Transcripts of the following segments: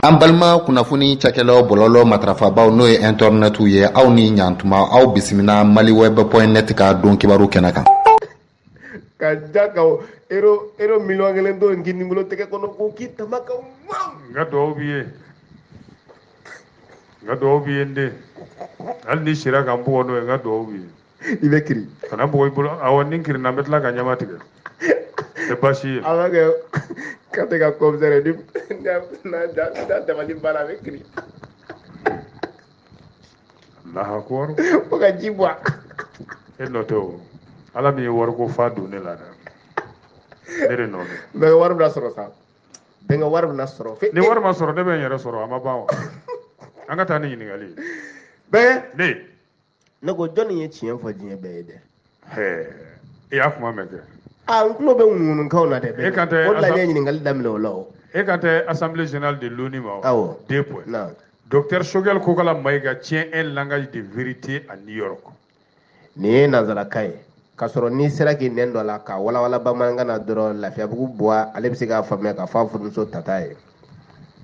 An balima kunnafoni cakɛlaw bɔlɔlɔ matrafabaw n'o ye internet ye aw ni ɲantuma aw bisimila maliweb.net ka don kibaru kɛnɛ kan. Ka jakaw ero million kelen to ngini ngolo tege kono ko kita maka nga do biye nde al ni shira kan bo no nga do biye ibe kiri kana bo ibulo awon kiri na metla ka nyama tige e bashi ala ke kate ka komsere di na da mali bala be kiri Allah akbar o ka jibwa e noto ala mi war ko fa do ne la da dere no be war na soro sa be nga war na soro fe ni war ma soro de be yere soro ama bawo anga tani ni ngali be ne na go joni ye chien fo jien be de he e afuma meke nkulo be nunu kauna de be e kante o la ye ni ngali damle o lawo e kante assemblée générale de l'ONU ma awo 2 points na docteur Shogel Kokala Maïga tient un langage de vérité à New York ni nazara kai kasoro ni sera ki nendo la ka wala wala bamanga na doro lafiya bugu boa ale bisi ka famia ka fa fuduso tataye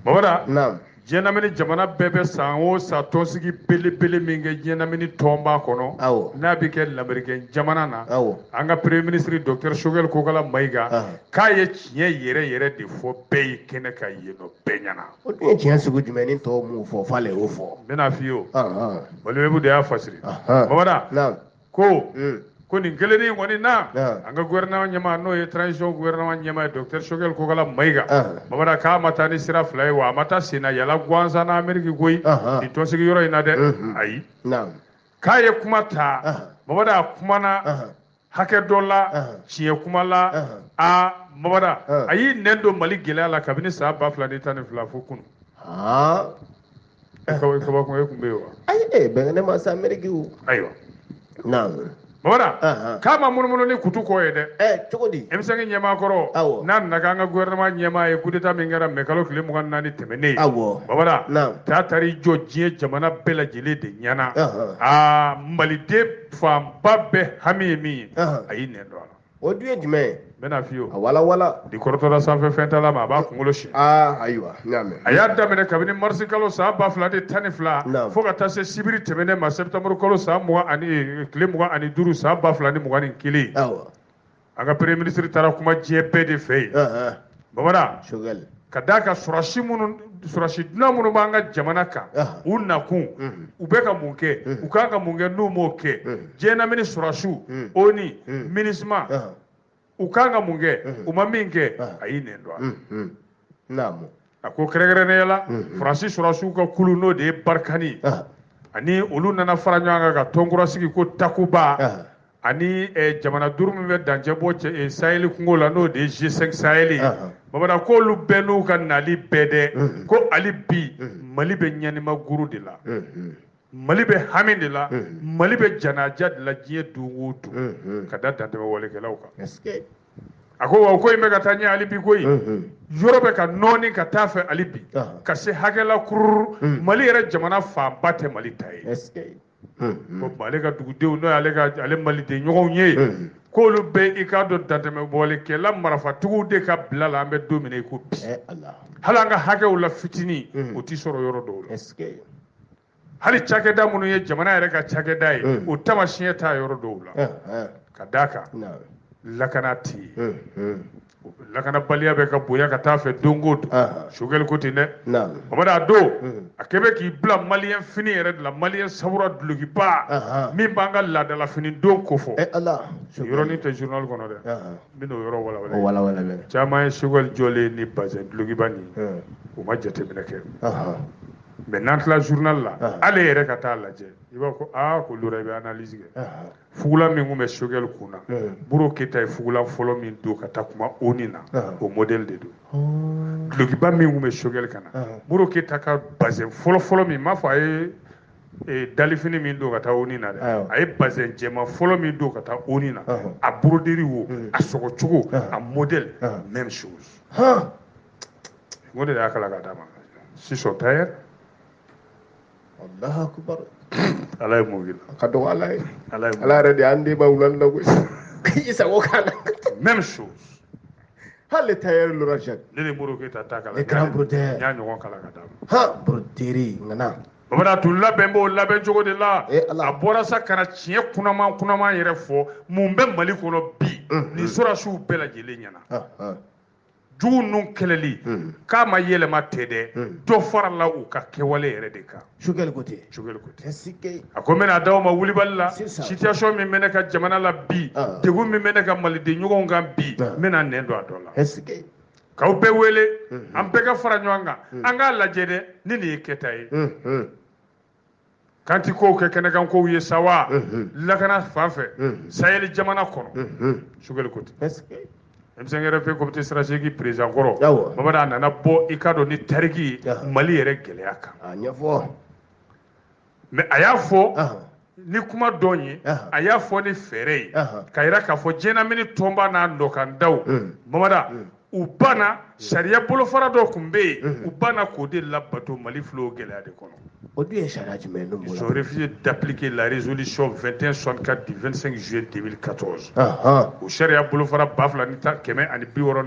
babara naam jenamini jamana bebe sango sa tonsigi pele minge jenamini tomba kono awo na bi ke l'américain jamana na awo anga premier ministre docteur Shogel Kokala Maïga ka ye tiɲɛ yɛrɛ de fɔ bɛɛ yi kɛnɛ ka yeno bɛɛ ɲana o dun ye tiɲɛ sugu jumɛn ni tɔw m'o fɔ f'ale y'o fɔ n bɛna f'i ye o waliwebu de y'a fasiri babara naam ko nin kelenin kɔni na an ka gouvernement ɲɛma n'o ye transition gouvernement ɲɛma ye docteur Shogel Kokala Maïga babara k'a ma taa ni sira fila ye wa a ma taa sen na yala gansan na Amérique koyi nin tɔnsigi yɔrɔ in na dɛ ayi k'a ye kuma ta babara a kumana hakɛ dɔ la tiɲɛ kuma la babara a y'i nɛn don Mali gɛlɛya la kabini san 2012 fo kunu kabakun e kun bɛ yen wa ayi bɛnkɛ ne ma se Amérique o ayiwa naam babara k'a ma munumunu ni kutu kɔ ye dɛ cogo di emisɛnki ɲɛmaakɔrɔ n'a nana k'an ka gouvernement ɲɛmaa ye coup d'état min kɛra mai kalo tile 24 tɛmɛnen ye babara k'a taar'i jɔ diɲɛ jamana bɛɛ lajɛlen de ɲɛna maliden fanba bɛɛ hami ye min ye a y'i nɛn don a la o dun ye jumɛn ye n bɛna f'i ye o a wala di kɔrɔtɔla sanfɛ fɛn t'a la ma a b'a kunkolo si ayiwa a y'a daminɛ kabini marisi kalo san 2012 fo ka taa se sibiri tɛmɛnen ma septembre kalo san 20 tile 25 san 2021 an ka premier ministre taara kuma diɲɛ bɛɛ de fɛ yen babara ka d'a kan sɔrɔsi dunan minnu b'an ka jamana kan u nakun u bɛ ka mun kɛ u kan ka mun kɛ n'u m'o kɛ diɲɛ lamini sɔrɔsiw ONU MINUSMA u kan ka mun kɛ u ma min kɛ a y'i nɛn don a la a ko kɛrɛnkɛrɛnnenya la faransi sɔrɔsiw ka kulu n'o de ye Barkani ani olu nana fara ɲɔgɔn kan ka tɔnkura sigi ko Takuba ani jamana duuru min bɛ dancɛ bɔ Sahel kungo la n'o de ye G5 Sahel babara k'olu bɛɛ n'u ka nali bɛɛ dɛ ko hali bi Mali bɛ ɲanima guru de la Mali bɛ hami de la Mali bɛ janaja de la diɲɛ don o don ka da dantɛmɛ walekɛlaw kan a ko wa ko in bɛ ka taa ɲɛ hali bi koyi yɔrɔ bɛ ka nɔɔni ka taa fɛ hali bi ka se hakɛla kururu Mali yɛrɛ jamana fanba tɛ Mali ta ye ko ale ka dugudenw n'o ye ale maliden ɲɔgɔnw ye k'olu bɛ i k'a dɔn dantɛmɛ walekɛla marafatigiw de ka bila la an bɛ don min na i ko bi hali an ka hakɛw la fitinin o tɛ sɔrɔ yɔrɔ dɔw la hali cakɛda minnu ye jamana yɛrɛ ka cakɛda ye o tamasiyɛn t'a yɔrɔ dɔw la ka d'a kan lakana tɛ yen lakanabaliya bɛ ka bonya ka taa fɛ don o don Shogel ko ten dɛ babada a don a kɛ bɛ k'i bila maliyɛn fini yɛrɛ de la maliyɛn sabura dulokiba min b'an ka laadala fini don ko fɔ yɔrɔnin tɛ journal kɔnɔ dɛ n bɛna o yɔrɔ walawala caman ye Shogel jɔlen ni bazɛn dulokiba nin o ma jateminɛ kɛ mais n'an tila journal la ale yɛrɛ ka taa lajɛ i b'a ko ko Lora i bɛ analyse kɛ fugula min kun bɛ Shogel kun na Buro Keyita ye fugulan fɔlɔ min don ka taa kuma ONU na o modèle de don dulokiba min kun bɛ Shogel kan na Buro Keyita ka bazɛn fɔlɔ min m'a fɔ a ye dalifini min don ka taa ONU na dɛ a ye bazɛn jɛman fɔlɔ min don ka taa ONU na a broderi wo a sɔgɔcogo a modèle même chose o de y'a kala ka d'a ma si son tailleur Allahu akbar ala ye mun kɛ ka dɔgɔ ala ye ala yɛrɛ de y'an den ba wulali la koyi i sago k'a la même chose hali tailleur l'orage ne le muru ke ta kala le grand brodeur nya ɲɔgɔn kala ka dama ha broderi ngana bamada tun labɛn b'o labɛn cogo de la Allah a bɔra sa kana tiɲɛ kunaman yɛrɛ fɔ mun bɛ Mali kɔnɔ bi nin sɔrasiw bɛɛ lajɛlen ɲɛna jugu ninnu kɛlɛli k'a ma yɛlɛma tɛ dɛ dɔ farala u ka kɛwale yɛrɛ de kan Choguel Koté a ko n bɛna d'aw ma Wulibali la situation min bɛ ne ka jamana la bi degun min bɛ ne ka maliden ɲɔgɔnw kan bi n bɛna nɛn don a dɔ la k'aw bɛɛ wele an bɛɛ ka fara ɲɔgɔn kan an k'a lajɛ dɛ ni nin ye kɛta ye kan ti kow kɛ kɛnɛkan kow ye sa wa lakana fan fɛ Sahel jamana kɔnɔ Choguel Koté MCRP comité stratégique président kɔrɔ Mamadu a nana bɔ i ka dɔn ni tariki Mali yɛrɛ gɛlɛya kan mais a y'a fɔ ni kuma dɔn ye a y'a fɔ ni fɛɛrɛ ye ka yira k'a fɔ diɲɛnamini tɔnba n'a nɔkandaw Mamadu u banna sariya bolofara dɔ tun bɛ yen u banna k'o de labato Mali filɛ o gɛlɛya de kɔnɔ. Ils ont refusé d'appliquer la résolution 2164 du 25 juillet 2014. O sariya bolofara 2064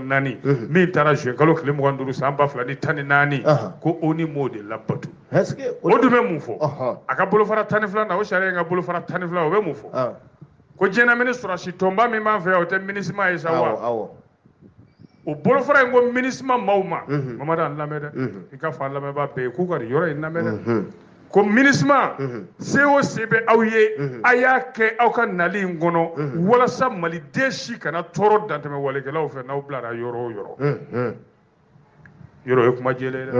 min taara juin kalo tile 25 san 2014 ko ONU m'o de labato. O dun bɛ mun fɔ a ka bolofara 12 na o sariya in ka bolofara 12 o bɛ mun fɔ ko diɲɛnamini sɔrɔsi tɔnba min b'an fɛ yan o tɛ MINUSMA ye sa wa. O bolofara in ko MINUSMA maaw ma Mamadu an lamɛn dɛ i ka fɔ an lamɛnbaa bɛɛ ye k'u ka nin yɔrɔ in lamɛn dɛ ko MINUSMA se o se bɛ aw ye a y'a kɛ aw ka nali in kɔnɔ walasa maliden si kana tɔɔrɔ dantɛmɛ walekɛlaw fɛ n'aw bilara yɔrɔ o yɔrɔ yɔrɔ ye kuma jɛlen dɛ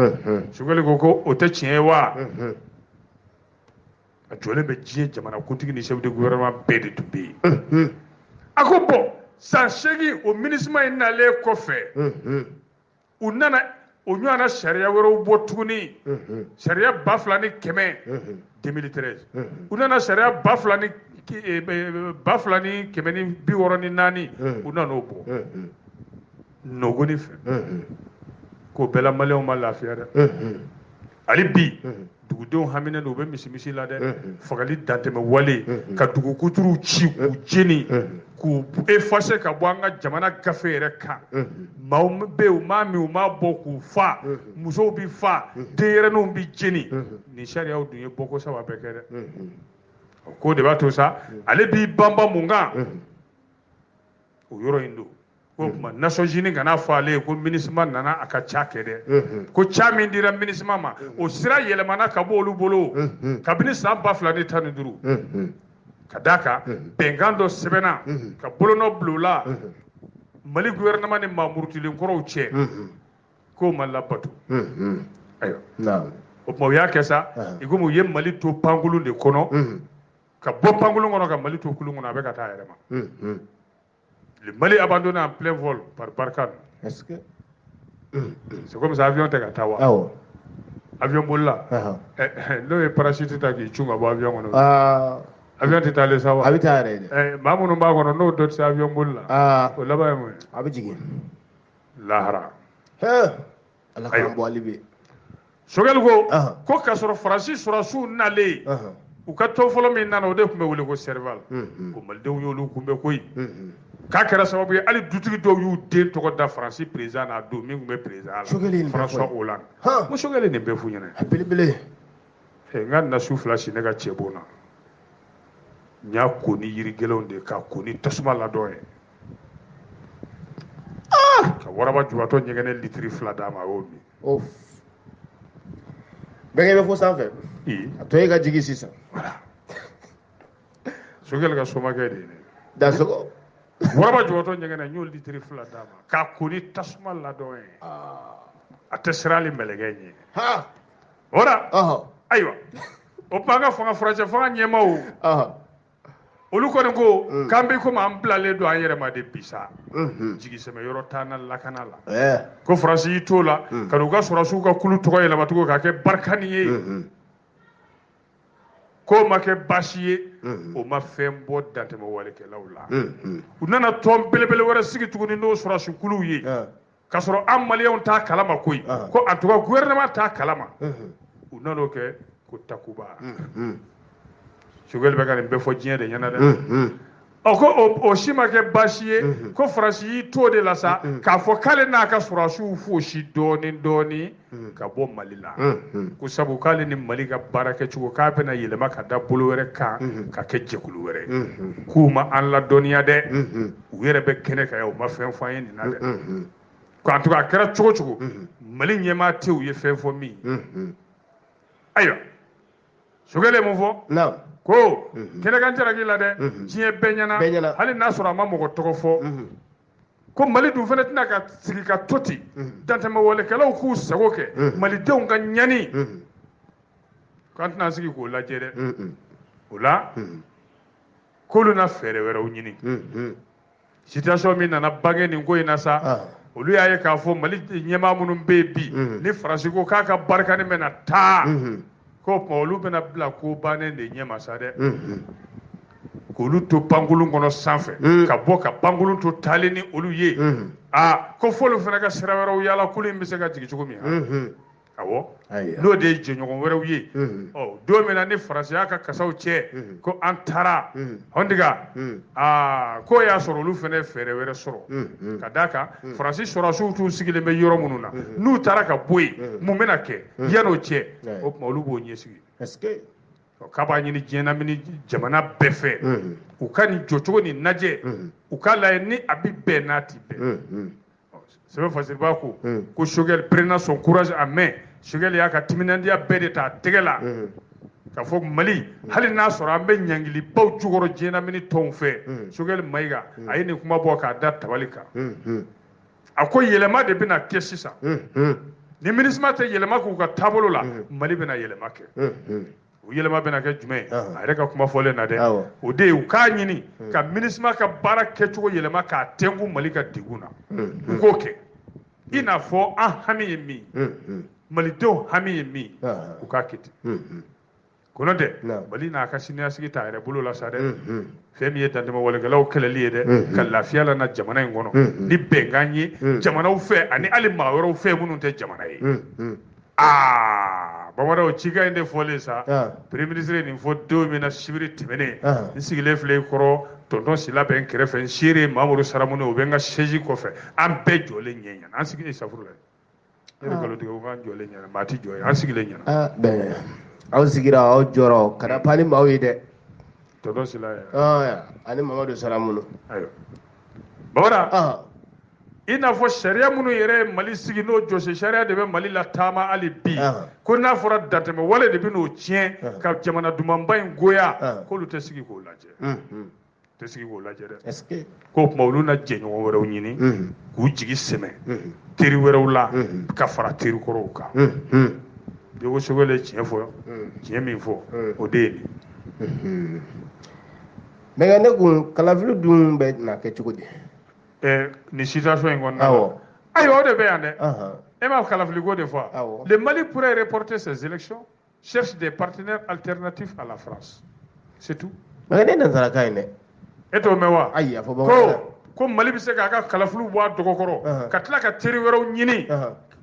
Choguel ko o tɛ tiɲɛ ye wa a jɔlen bɛ diɲɛ jamanakuntigi ni chef de gouvernement bɛɛ de tun bɛ yen a ko bɔn san 8 o MINUSMA in nalen kɔfɛ u nana o ɲɔgɔnna sariya wɛrɛw bɔ tuguni sariya 2100 2013 u nana sariya 2164 u nana o bɔ nɔgɔni fɛ k'o bɛɛ la maliyɛnw ma lafiya dɛ hali bi dugudenw haminen don u bɛ misi la dɛ fagali dantɛmɛ wale ka dugu kuturu ci k'u jeni k'u effacer ka bɔ an ka jamana gafe yɛrɛ kan maaw bɛ yen u m'a min u m'a bɔ k'u fa musow bi fa denyɛrɛninw bi jeni nin sariyaw dun ye bɔko saba bɛɛ kɛ dɛ o ko de b'a to sa ale b'i banba mun kan o yɔrɔ in don ko kuma Nations Unies kana fɔ ale ye ko MINUSMA nana a ka ca kɛ dɛ ko ca min dira MINUSMA ma o sira yɛlɛmana ka bɔ olu bolo kabini san 2015 ka d'a kan bɛnkan dɔ sɛbɛnna ka bolonɔ bila o la Mali gouvernement ni maamurutilenkɔrɔw cɛ k'o ma labato ayiwa o tuma u y'a kɛ sa i komi u ye Mali to pankolon de kɔnɔ ka bɔ pankolon kɔnɔ ka Mali to kulun kɔnɔ a bɛ ka taa a yɛrɛ ma. Le Mali abandonné en plein vol par Barkhane. Est-ce que c'est comme ça avion tɛ ka taa wa avion bolila n'o ye parachute ta k'i cun ka bɔ avion kɔnɔ avion tɛ taalen sa wa a bɛ taa yɛrɛ dɛ maa minnu b'a kɔnɔ n'o dɔ tɛ se avion bolila o laban ye mun ye a bɛ jigin lahara Ala k'an bɔ hali bi Choguel ko k'a sɔrɔ Faransi sɔrɔsiw nalen u ka tɔn fɔlɔ min nana o de tun bɛ wele ko Serval ko malidenw y'olu kunbɛn koyi k'a kɛra sababu ye hali dutigi dɔw y'u den tɔgɔ da Faransi président n'a don min tun bɛ président la François Hollande ko Choguel nin bɛɛ f'u ɲɛna a belebele n ka nasu fila si ne ka cɛ bon na n y'a ko ni yiri gɛlɛnw de k'a ko ni tasuma ladɔn ye ka waraba jubatɔ ɲɛgɛnɛ litiri 2 d'a ma a y'o min bɛnkɛ bɛ fo sanfɛ a tɔ ye ka jigi sisan Choguel ka somakɛ de ye ne dansɔgɔ waraba jubatɔ ɲɛgɛnɛ n y'o litiri 2 d'a ma k'a ko ni tasuma ladɔn ye a tɛ siran hali mɛlɛkɛ ɲɛ o la ayiwa o tuma an ka fanga furancɛ fanga ɲɛmaaw olu kɔni ko k'an bɛ komi an bilalen don an yɛrɛ ma de bi sa jigisɛmɛ yɔrɔ t'an na lakana la ko Faransi y'i t'o la ka n'u ka sɔrɔsiw ka kulu tɔgɔ yɛlɛma tugun k'a kɛ Barkhane ye k'o ma kɛ baasi ye o ma fɛn bɔ dantɛmɛ walekɛlaw la u nana tɔn belebele wɛrɛ sigi tuguni n'o sɔrɔsi kuluw ye k'a sɔrɔ an maliyɛnw t'a kalama koyi ko en tout cas gouvernement t'a kalama u nan'o kɛ ko Takuba Choguel bɛ ka nin bɛɛ fɔ diɲɛ de ɲɛna dɛ o si ma kɛ baasi ye ko Faransi y'i to de la sa k'a fɔ k'ale n'a ka sɔrɔdasiw fosi dɔɔni ka bɔ Mali la ko sabu k'ale ni Mali ka baara kɛcogo k'a bɛna yɛlɛma ka da bolo wɛrɛ kan ka kɛ jɛkulu wɛrɛ k'u ma an ladɔnniya dɛ u yɛrɛ bɛ kɛnɛ kan u ma fɛn fɔ an ye nin na dɛ en tout cas a kɛra cogo cogo Mali ɲɛmaa tɛ u ye fɛn fɔ min ayiwa Sogɛlɛ mun fɔ ko kɛnɛkan jaraki la dɛ diɲɛ bɛɛ ɲɛna hali n'a sɔrɔ a ma mɔgɔ tɔgɔ fɔ ko Mali dun fana tɛna ka sigi ka to ten dantɛmɛwalekɛlaw k'u sago kɛ malidenw ka ɲani k'an tɛna sigi k'o lajɛ dɛ o la k'olu na fɛɛrɛ wɛrɛw ɲini situation min nana bange nin ko in na sa olu y'a ye k'a fɔ Mali ɲɛmaa minnu bɛ yen bi ni Faransi ko k'a ka barikani bɛna taa ko tuma olu bɛna bila ko bannen de ɲɛma sa dɛ k'olu to pankulun kɔnɔ sanfɛ ka bɔ ka pankulun to taalen ni olu ye ko f'olu fana ka sira wɛrɛw yaala kulu in bɛ se ka jigin cogo min awɔ n'o de ye jɛɲɔgɔn wɛrɛw ye don min na ni Faransi y'a ka kasaw cɛ ko an taara hɔndiga k'o y'a sɔrɔ olu fana fɛɛrɛ wɛrɛ sɔrɔ ka d'a kan Faransi sɔrɔdasiw tun sigilen bɛ yɔrɔ minnu na n'u taara ka bɔ yen mun bɛna kɛ yan'o cɛ o tuma olu b'o ɲɛsigi k'a b'a ɲini diɲɛlamini jamana bɛɛ fɛ u ka nin jɔcogo nin lajɛ u k'a lajɛ ni a bɛ bɛn n'a tɛ bɛn sɛbɛn fasiriba ko Sogɛl prenant son courage en main Sogɛl y'a ka timinandiya bɛɛ de ta tɛgɛ la ka fɔ Mali hali n'a sɔrɔ an bɛ ɲangilibaw jukɔrɔ diɲɛlamini tɔnw fɛ Sogɛl Mayiga a ye nin kuma bɔ k'a da tabali kan a ko yɛlɛma de bɛna kɛ sisan ni MINUSMA tɛ yɛlɛma k'u ka taabolo la Mali bɛna yɛlɛma kɛ o yɛlɛma bɛna kɛ jumɛn a yɛrɛ ka kuma fɔlen na dɛ o de ye u k'a ɲini ka MINUSMA ka baara kɛcogo yɛlɛma k'a tɛnku Mali ka degun na u k'o kɛ i n'a fɔ an hami ye min malidenw hami ye min u k'a kɛ ten ko n'o tɛ Mali n'a ka siniɲɛsigi t'a yɛrɛ bolo la sa dɛ fɛn min ye dantɛmɛwalekɛlaw kɛlɛli ye dɛ ka lafiya lana jamana in kɔnɔ ni bɛnkan ye jamanaw fɛ ani hali maa wɛrɛw fɛ minnu tɛ jamana ye Bamanan cikan in de fɔlen sa Premier ministre ye nin fɔ don min na sibiri tɛmɛnen n sigilen filɛ i kɔrɔ tonton Sila bɛ n kɛrɛfɛ n seere Mamadu Saramuni o bɛ n ka chaise kɔfɛ an bɛɛ jɔlen ɲɛ ɲɛna an sigilen safuru la ne bɛ nkalon tigɛ ko k'an jɔlen ɲɛna maa tɛ jɔ ye an sigilen ɲɛna aw sigira aw jɔrɔ ka na pan ni maaw ye dɛ tonton Sila ani Mamadu Saramuni ayiwa Bamanan i n'a fɔ sariya minnu yɛrɛ ye Mali sigi n'o jɔsi sariya de bɛ Mali la taama hali bi ko n'a fɔra dantɛmɛwale de bɛ n'o tiɲɛ ka jamana dumanba in goya k'olu tɛ sigi k'o lajɛ tɛ sigi k'o lajɛ dɛ k'o tuma olu na jɛɲɔgɔn wɛrɛw ɲini k'u jigi sɛmɛ teri wɛrɛw la ka fara teri kɔrɔw kan Dogo Sogɛl ye tiɲɛ fɔ tiɲɛ min fɔ o de ye nin mais ne kun kalafili dun bɛ na kɛ cogo di ni situation in kɔnɔna la ayiwa o de bɛ yan dɛ e m'a kalafiliko de fɔ le Mali pourrait reporter ses élections cherche des partenaires alternatifs à la France c'est tout mais ne nanzarakan in dɛ e t'o mɛn wa ayi a fɔ bamanankan ko Mali bɛ se k'a ka kalafiliw bɔ a dɔgɔ kɔrɔ ka tila ka teri wɛrɛw ɲini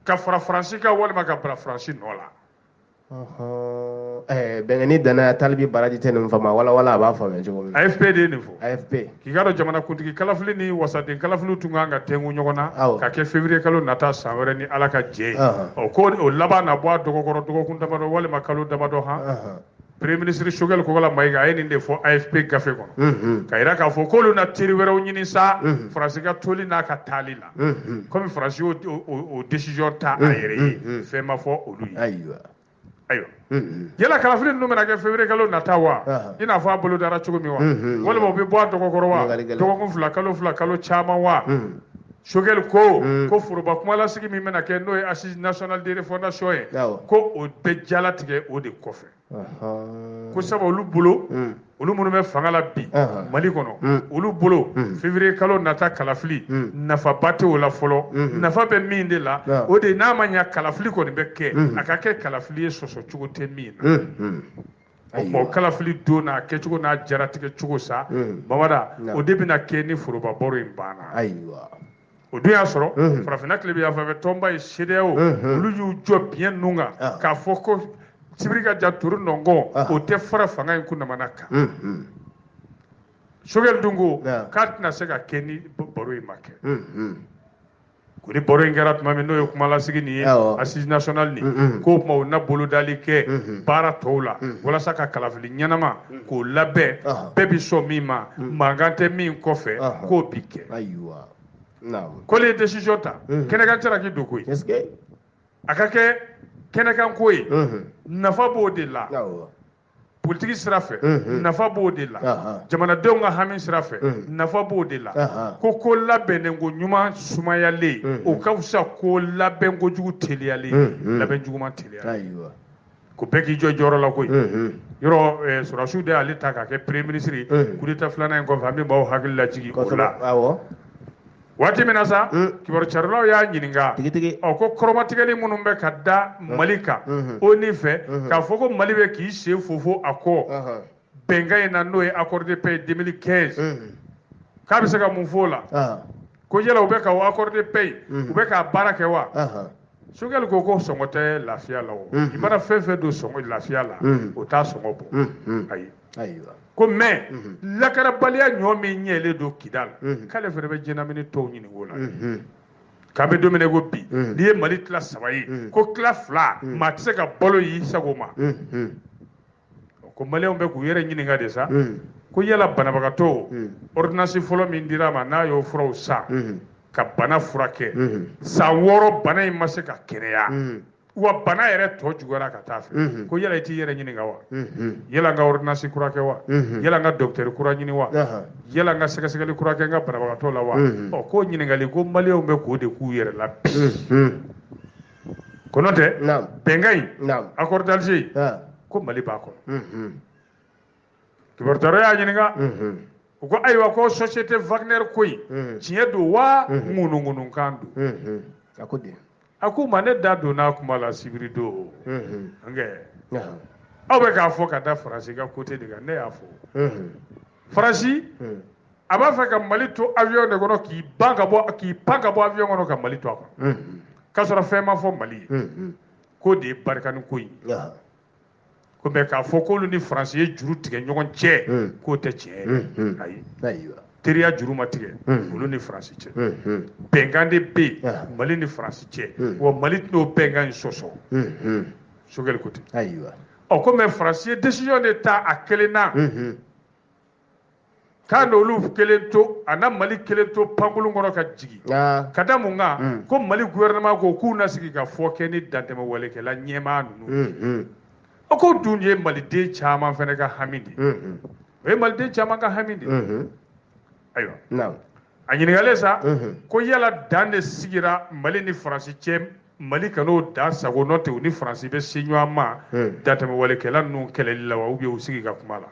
ka fara Faransi kan walima ka bila Faransi nɔ la bɛnkɛni danaya Talibi Baraji tɛ nin fama wala a b'a faamuya cogo min AFP de ye nin fɔ AFP k'i ka dɔn jamanakuntigi kalafili ni wasaden kalafiliw tun kan ka tɛnku ɲɔgɔn na ka kɛ février kalo nata san wɛrɛ ni Ala ka jɛ ye ko o laban na bɔ a dɔgɔ kɔrɔ dɔgɔkun damadɔ walima kalo damadɔ Premier ministre Sogɛl Kokala Mayiga a ye nin de fɔ AFP gafe kɔnɔ ka yira k'a fɔ k'olu na teri wɛrɛw ɲini sa Faransi ka toli n'a ka taali la komi Faransi y'o décision ta a yɛrɛ ye fɛn ma fɔ olu ye ayiwa yala kalafili ninnu bɛna kɛ février kalo nata wa i n'a fɔ a bolo dara cogo min wa walima u bɛ bɔ a dɔgɔ kɔrɔ wa dɔgɔkun fila kalo caman wa Sogɛl ko foroba kumalasigi min bɛna kɛ n'o ye assise nationale de refondation ye ko o bɛ jalatigɛ o de kɔfɛ ko sabu olu bolo olu minnu bɛ fanga la bi Mali kɔnɔ olu bolo février kalo nata kalafili nafaba tɛ o la fɔlɔ nafa bɛ min de la o de n'a ma ɲɛ kalafili kɔni bɛ kɛ a ka kɛ kalafili ye sɔsɔ cogo tɛ min na o kalafili don n'a kɛcogo n'a jaratigɛ cogo sa Bamada o de bɛna kɛ ni foroba baro in banna o dun y'a sɔrɔ farafinna tile bɛ yan fɛ tɔnba ye CEDEAO olu y'u jɔ biɲɛ ninnu kan k'a fɔ ko sibiri ka ja turu nɔngɔn o tɛ fara fanga in kun namana kan sogel dungo k'a tɛna se ka kɛ ni baro in ma kɛ ko ni baro in kɛra tuma min n'o ye kumalasigi nin ye assise nationale nin k'o tuma u na bolodali kɛ baara tɔw la walasa ka kalafili ɲɛnama k'o labɛn bɛɛ bi sɔn min ma mankan tɛ min kɔfɛ k'o bi kɛ ko le ye décision ta kɛnɛkan tɛ na k'i don koyi a ka kɛ kɛnɛkan ko ye nafa b'o de la politique sira fɛ nafa b'o de la jamanadenw ka hami sira fɛ nafa b'o de la ko labɛnnen ko ɲuman sumayalen o ka fisa ko labɛn kojugu teliyalen labɛn juguman teliyalen ko bɛɛ k'i jɔ jɔyɔrɔ la koyi yɔrɔ Surasiw de y'ale ta k'a kɛ premier ministre coup d'état filanan in kɔfɛ an bɛ maaw hakili lajigi o la waati min na sa kibaru carilaw y'a ɲininka ko kɔrɔmatigɛli minnu bɛ ka da Mali kan ONU fɛ k'a fɔ ko Mali bɛ k'i sen fofo a kɔ bɛnkan in na n'o ye accord de paix 2015 k'a bɛ se ka mun fɔ o la ko yala u bɛ ka o accord de paix u bɛ k'a baara kɛ wa Sogɛli ko sɔngɔ tɛ lafiya la o i mana fɛn fɛn don sɔngɔ lafiya la o t'a sɔngɔ bɔ ayi ko mais lakarabaliya ɲɔ min ɲɛlen don Kidal k'ale fɛnɛ bɛ jɛnamini tɔw ɲini o la k'a bɛ don min na ko bi n'i ye Mali tila 3 ye ko tila 2 maa tɛ se ka balo y'i sago ma ko maliyɛnw bɛ k'u yɛrɛ ɲininka de sa ko yala banabagatɔ ordonnance fɔlɔ min dira ma n'a y'o furaw san ka bana furakɛ san 6 bana in ma se ka kɛnɛya wa bana yɛrɛ tɔ juguyara ka taa fɛ ko yala i t'i yɛrɛ ɲininka wa yala n ka ordonnance kura kɛ wa yala n ka docteur kura ɲini wa yala n ka sɛgɛsɛgɛli kura kɛ n ka banabagatɔ la wa k'o ɲininkali ko maliyɛnw bɛ k'o de k'u yɛrɛ la bi ko n'o tɛ bɛnkan in accord d'Alger ko Mali b'a kɔnɔ kibarutarɔ y'a ɲininka u ko ayiwa ko société Wagner ko in tiɲɛ don wa ŋunuŋunukan don a ko ma ne da donna kuma la sibiri don aw bɛ k'a fɔ ka da Faransi ka côté de kan ne y'a fɔ Faransi a b'a fɛ ka Mali to avion de kɔnɔ k'i pan ka bɔ avion kɔnɔ ka Mali to a kɔnɔ k'a sɔrɔ fɛn ma fɔ Mali ye k'o de ye barikani ko in ko mais k'a fɔ k'olu ni Faransi ye juru tigɛ ɲɔgɔn cɛ k'o tɛ tiɲɛ ayi teriya juru ma tigɛ olu ni Faransi cɛ bɛnkan de bɛ yen Mali ni Faransi cɛ wa Mali t'o bɛnkan in sɔsɔ Sogɛli ko ten ko mais Faransi ye décision de ta a kelen na k'a n'olu kelen to a na Mali kelen to pankolon kɔnɔ ka jigin ka da mun kan ko Mali gouvernement ko k'u na sigi ka fɔ kɛ ni dantɛmɛwalekɛla ɲɛmaa ninnu ko dun ye Maliden caman fana ka hami de o ye Maliden caman ka hami de ayiwa a ɲininkalen sa ko yala dan de sigira Mali ni Faransi cɛ Mali kan'o dan sago n'o tɛ u ni Faransi bɛ se ɲɔgɔn ma dantɛmɛwalekɛla ninnu kɛlɛli la wa ou bien u sigi ka kuma la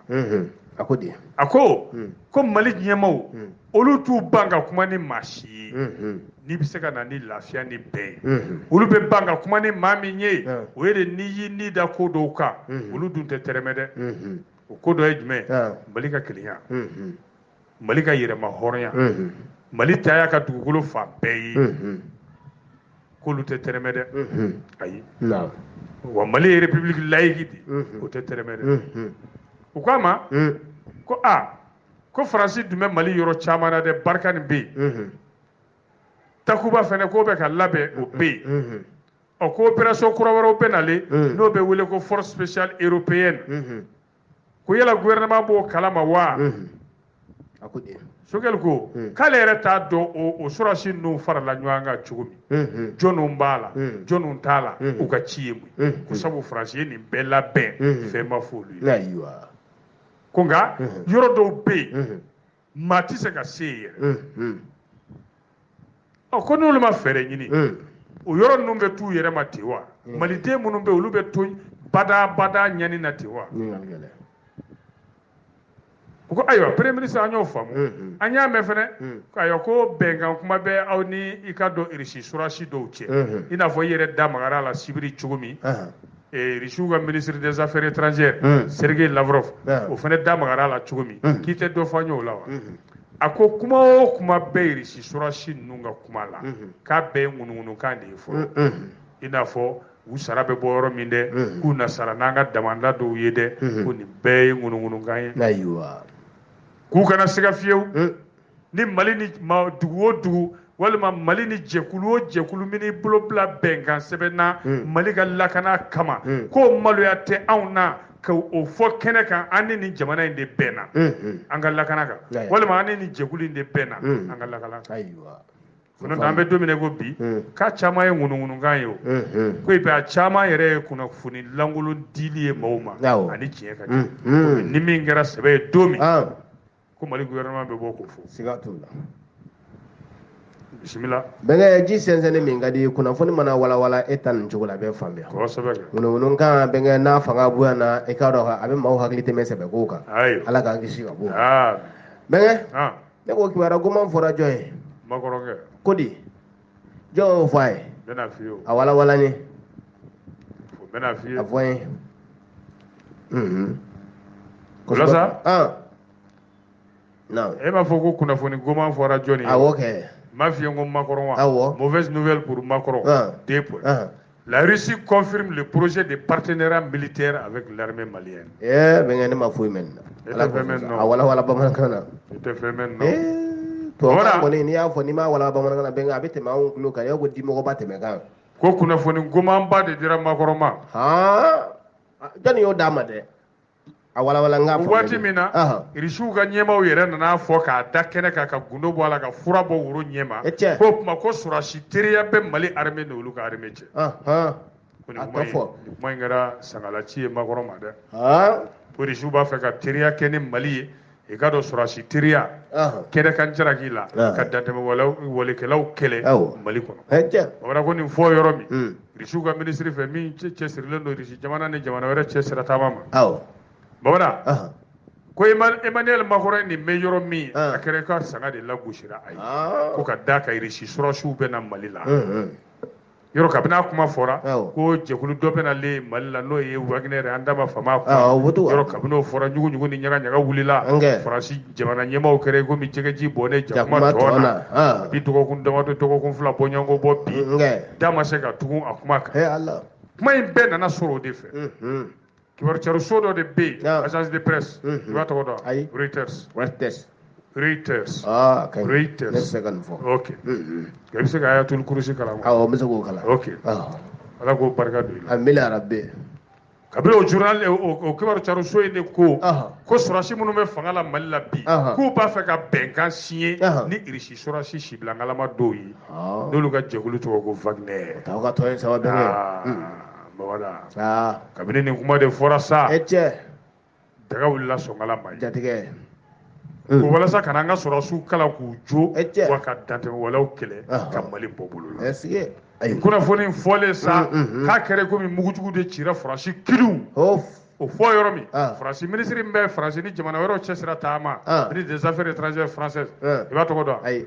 a ko Mali ɲɛmaw olu t'u ban ka kuma ni maa si ye n'i bɛ se ka na ni lafiya ni bɛɛ ye olu bɛ ban ka kuma ni maa min ye o ye de n'i y'i ni da ko dɔw kan olu dun tɛ tɛrɛmɛ dɛ o ko dɔ ye jumɛn Mali ka kelenya Mali ka yɛrɛma hɔrɔnya Mali taya ka dugukolo fa bɛɛ ye k'olu tɛ tɛrɛmɛ dɛ ayi wa Mali ye république laïque de o tɛ tɛrɛmɛ dɛ u k'a ma ko Faransi dun bɛ Mali yɔrɔ caman na dɛ barika nin bɛ yen Takuba fɛnɛ k'o bɛ ka labɛn o bɛ yen ko opération kura wɛrɛw bɛ nalen n'o bɛ wele ko force spéciale européenne ko yala gouvernement b'o kalama wa Sogɛli ko k'ale yɛrɛ t'a dɔn o sɔrɔsi ninnu farala ɲɔgɔn kan cogo min jɔnniw b'a la jɔnniw t'a la u ka ci ye mun ko sabu Faransi ye nin bɛɛ labɛn fɛn ma fɔ olu ye ko nka yɔrɔ dɔw bɛ yen maa tɛ se ka se yen yɛrɛ ko n'olu ma fɛɛrɛ ɲini o yɔrɔ ninnu bɛ t'u yɛrɛ ma ten wa Maliden minnu bɛ yen olu bɛ to bada ɲani na ten wa u ko ayiwa premier ministre an y'o faamu an y'a mɛn fɛnɛ ayiwa ko bɛnkan kuma bɛ aw ni i ka dɔn irisi surasi dɔw cɛ i n'a fɔ i yɛrɛ da magara la sibiri cogo min irisiw ka ministre des affaires étrangères Sergei Lavrov o fɛnɛ da magara la cogo min k'i tɛ dɔ fɔ an y'o la wa a ko kuma o kuma bɛ irisi surasi ninnu ka kuma la k'a bɛɛ ye ŋunuŋunukan de ye fɔlɔ i n'a fɔ u sara bɛ bɔ yɔrɔ min dɛ k'u na sara n'an ka damanda dɔw ye dɛ ko nin bɛɛ ye ŋunuŋunukan ye k'u kana siga fiyewu ni Mali ni dugu o dugu walima Mali ni jɛkulu o jɛkulu min bolo bila bɛnkan sɛbɛnna Mali ka lakana kama ko maloya tɛ anw na ka o fɔ kɛnɛ kan an ni jamana in de bɛnna an ka lakana kan walima an ni jɛkulu in de bɛnna an ka lakana kan fana an bɛ don min ko bi k'a caman ye ŋunuŋunukan ye o ko et puis a caman yɛrɛ ye kunnafoni lankolon dili ye maaw ma ani tiɲɛ ka di ni min kɛra sɛbɛ ye don min ko Mali gouvernement bɛ bɔ k'o fɔ siga t'o la bisimila bɛnkɛ ji sɛnsɛnni min ka di kunnafoni mana walawala e ta nin cogo la a bɛ faamuya ŋunuŋunukan bɛnkɛ n'a fanga bonya na i k'a dɔn a bɛ maaw hakili tɛmɛ sɛbɛko kan ala k'an kisi ka bɔ bɛnkɛ ne ko kibaruya goman fɔra jɔn ye Makɔrɔnkɛ ko di jɔn y'o fɔ a ye bɛna f'i ye o a walawala ni bɛna f'i ye a fɔ n ye o la sa e m'a fɔ ko kunnafoni goman fɔra jɔn ye awɔ kɛ m'a f'i ye ko Macron wa awɔ mauvaise nouvelle pour Macron 2 points la Russie confirme le projet de partenariat militaire avec l'armée malienne bɛnkɛ ne ma foyi mɛn nin na a walawala bamanankan na i tɛ fɛn mɛn nɔ tubabukan kɔni n'i y'a fɔ n'i m'a walawala bamanankan na bɛnkɛ a bɛ tɛmɛ anw tulo kan i ko dimɔgɔba tɛmɛ kan ko kunnafoni gomanba de dira Macron ma jɔnni y'o d'a ma dɛ a walawala n k'a fɔ waati min na Irisiw ka ɲɛmaaw yɛrɛ nana fɔ k'a da kɛnɛ kan ka gundo bɔ a la ka fura bɔ woro ɲɛma k'o tuma ko sɔrɔdasi teriya bɛ Mali armée n'olu ka armée cɛ ko nin kuma in kɛra sangalaci ye Macron ma dɛ ko Irisiw b'a fɛ ka teriya kɛ ni Mali ye i ka dɔn sɔrɔdasi teriya kɛnɛ kan jalaki la ka dantɛmɛ walekɛlaw kɛlɛ Mali kɔnɔ o kɛra ko nin fɔ yɔrɔ min Irisiw ka ministre fɛ min cɛsirilen don Irisi jamana ni jamana wɛrɛ cɛ sira taama ma Bamana ko Emmanuel Macron nin bɛ yɔrɔ min a kɛra ka sanga de lagosira a ye ko ka da ka Irisi sɔrɔsiw bɛ na Mali la yɔrɔ kabini a kuma fɔra ko jɛkulu dɔ bɛ nalen Mali la n'o ye Wagner an da ma fama yɔrɔ kabini o fɔra ɲugu ni ɲaga wulila Faransi jamana ɲɛmaaw kɛra komi jɛgɛji bɔnnen jakuma tɔ na bi dɔgɔkun damadɔ dɔgɔkun fila bɔɲɔgɔnko bɔ bi da ma se ka tugun a kuma kan kuma in bɛɛ nana sɔrɔ o de fɛ kibaruya so dɔ de bɛ yen agence de presse i b'a tɔgɔ dɔn Reuters ne se ka nin fɔ ok i bɛ se ka Ayatul Kursi kalan n bɛ se k'o kalan ok ala k'o barika don i la a miliyara bɛɛ kabini o journal o kibaruya so in de ko sɔrɔsi minnu bɛ fanga la Mali la bi k'u b'a fɛ ka bɛnkan signé ni Irisi sɔrɔsi sibilangalama dɔw ye n'olu ka jɛkulu tɔgɔ ko Wagner t'aw ka tɔn in saba bɛnkɛ Bawada kabini nin kuma de fɔra sa daga wulila Sɔngala ma jatigɛ ko walasa ka an ka sɔrɔsiw kalan k'u jo wa ka dantɛmɛwalew kɛlɛ ka Mali bɔ bolo la kunnafoni fɔlen sa k'a kɛra komi mugujugu de cira Faransi kiliw o fɔ yɔrɔ min Faransi ministre min bɛ Faransi ni jamana wɛrɛw cɛsira taama ministre des affaires étrangères française i b'a tɔgɔ dɔn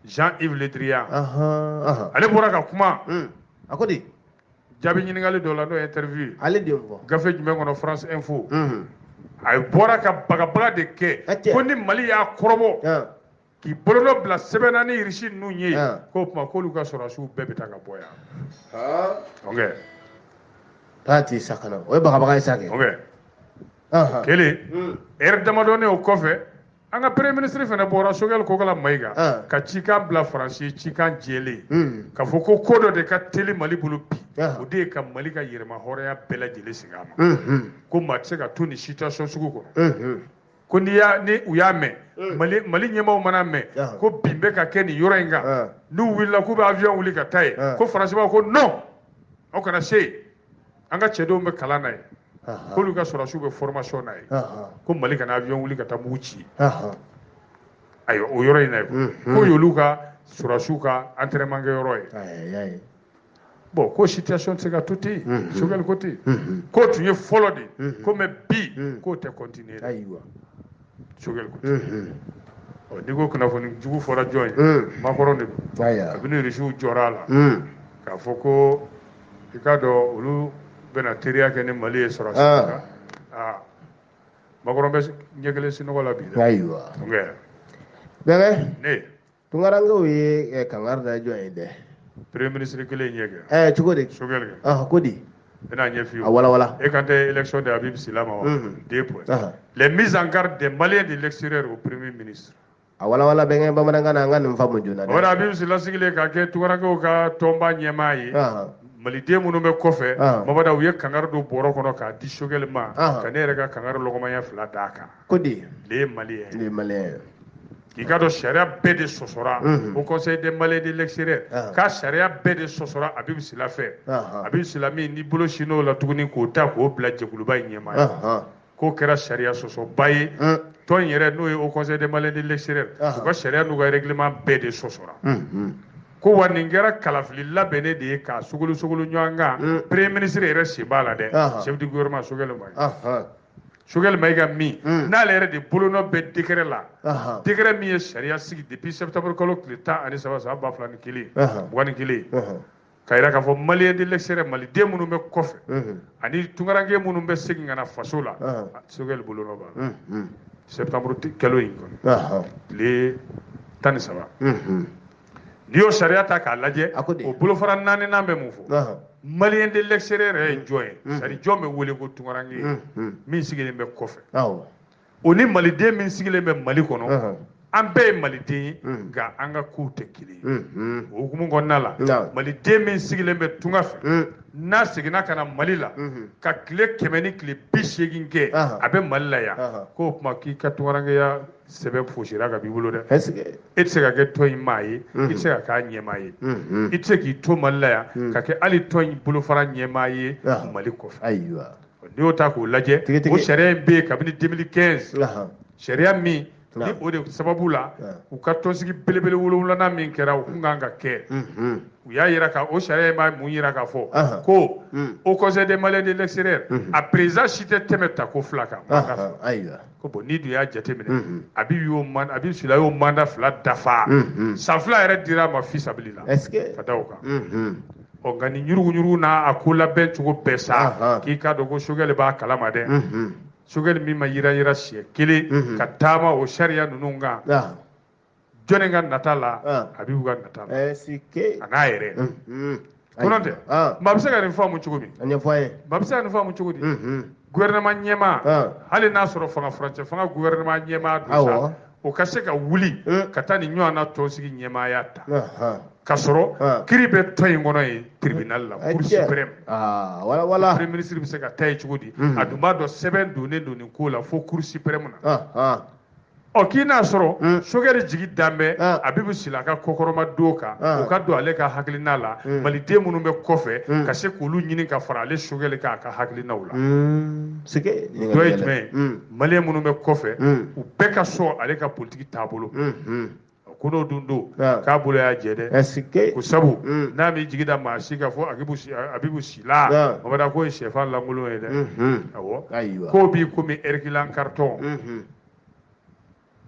Jean-Yves Le Drian ale bɔra ka kuma a ko di jaabi ɲininkali dɔ la n'o ye interview ale de fɔ gafe jumɛn kɔnɔ France Info a bɔra ka bagabaga de kɛ ko ni Mali y'a kɔrɔbɔ k'i bolonɔ bila sɛbɛnna ni Irisi ninnu ye k'o tuma k'olu ka sɔrɔdasiw bɛɛ bɛ taa ka bɔ yan taa ti sa kana o ye bagabaga ye sa kɛ kelen heure damadɔnin o kɔfɛ an ka premier ministre fana bɔra Choguel Kokala Mayiga ka cikan bila Faransi cikan jɛlen ka fɔ ko dɔ de ka teli Mali bolo bi o de ye ka Mali ka yɛrɛma hɔrɔnya bɛɛ lajɛlen segin a ma ko maa tɛ se ka to nin situation sugu kɔnɔ ko ni u y'a mɛn Mali ɲɛmaaw mana mɛn ko bin bɛ ka kɛ nin yɔrɔ in kan n'u wulila k'u bɛ avion wuli ka taa yen ko Faransi b'a fɔ ko non aw kana se yen an ka cɛdenw bɛ kalan na yen k'olu ka sɔrɔdasiw bɛ formation na yen ko Mali kana avion wuli ka taa mugu ci ayiwa o yɔrɔ in na yen k'o y'olu ka sɔrɔdasiw ka entraînement kɛ yɔrɔ ye bon ko situation tɛ se ka to ten Choguel ko ten k'o tun ye fɔlɔ de ko mais bi k'o tɛ continuer Choguel ko ten n'i ko kunnafoni jugu fɔra jɔn ye Macron de don kabini Irisiw jɔra a la k'a fɔ ko i k'a dɔn olu bɛna teriya kɛ ni Mali ye sɔrɔdasi kan Macron bɛ ɲɛ kelen sinɔgɔ la bi dɛ bɛnkɛ tunkarankew ye kangari da jɔn ye dɛ premier ministre kelen ɲɛ kɛ cogo di Choguel kɛ ko di Et quand l'élection de Habib Silla, 2 points. Les mises en garde des Maliens de l'extérieur au Premier ministre. Wala bengen bamananga nga nfamu juna. Ora Habib Silla sigile ka ke tuwarango ka tomba nyema yi. Malide munu be kofe mabada uye kangar do boro kono ka di shogel ma ka ne rega kangar logoma ya fla daka. Kodi Les Maliens. Qui a sharia bede sosora au Conseil des Maliens de l'extérieur. Ka sharia bede sosora Habib Silla fait. Habib Silla mi ni bolo chino la tuguni ko ta ko bla jekuluba nyema. Ko kera sharia soso baye. Ton yere no au Conseil des Maliens de l'extérieur. Ko sharia no ga règlement bede sosora. Ko waningera kalafili labene de ka sugulu nyanga Premier ministre ere sibala de chef du gouvernement sugelu mai. Sugel Maïga mi, n'a l'air de Boulono be décret là. Décret mi est charia sig depuis septembre colloque l'État année ça va ça baflan kili. Bouani kili. Kaira ka fo Malien de l'extérieur Mali de munu me kofe. Ani tungarange munu be sig ngana faso la. Sugel Boulono ba. Septembre kelo ingon. Les tani ça va. Dio charia ta ka laje o bulo fara nane nambe mufo. Malien de l'extérieur est joint. C'est-à-dire, Dieu me voulait que tu m'arranges. Min sigile me kofe. Oni malide min sigile me malikono. Ambe malide ga anga kute kili. Okumu ngona la. Malide min sigile me tungafe. Na sigina kana malila. Ka kile kemeni kile bisheginge. Abe malila ya. Ko kuma ki ka tumarange ya sebe fushira ga bibulo de. Itse ga get toy mai. Itse ga ka nyema yi. Itse ki to malila ya. Ka ke ali toy bulu fara nyema yi maliko. Aywa. Ni ota ko laje. O sharia be kabini 2015. Sharia mi ni o de sababu la u ka tonsigi belebele wolowula na min kɛra u kun kan ka kɛ u y'a yira ka o sariya ma mun yira ka fɔ ko au Conseil des Maliens de l'extérieur a président si tɛ tɛmɛ ta ko 2 kan ko bon ni dun y'a jateminɛ Habib Silla y'o mandat 2 dafa san 2 yɛrɛ dira a ma fisabilila ka da o kan nka ni ɲurugu n'a a ko labɛn cogo bɛɛ sa k'i k'a dɔn ko Sogɛli b'a kalama dɛ Sogɛli min ma yira siɲɛ 1 ka taama o sariya ninnu kan jɔnni ka nata la Habibu ka nata la a n'a yɛrɛ kɔnɔ tɛ maa bɛ se ka nin faamu cogo min maa bɛ se ka nin faamu cogo di gouvernement ɲɛmaa hali n'a sɔrɔ fanga furancɛ fanga gouvernement ɲɛmaa don sa o ka se ka wuli ka taa nin ɲɔgɔn na tɔnsigi ɲɛmaaya ta ka sɔrɔ kiri bɛ tɔn in kɔnɔ ye tribunal la cour suprême premier ministre bɛ se ka taa ye cogo di a dun b'a dɔn sɛbɛn donnen don nin ko la fo cour suprême na k'i n'a sɔrɔ Sogɛli jigi danbɛ Habibu Silla ka kokɔrɔma don kan o ka don ale ka hakilina la maliden minnu bɛ kɔfɛ ka se k'olu ɲini ka fara ale Sogɛli k'a ka hakilinaw la dɔ ye jumɛn ye maliyɛn minnu bɛ kɔfɛ u bɛɛ ka sɔn ale ka politique taabolo ko n'o dun don k'a bolo y'a jɛ dɛ ko sabu n'a m'i jigi da maa si ka fɔ Habibu Silla o bɛ da k'o ye sɛfan lankolon ye dɛ awɔ k'o b'i komi Hercule Carton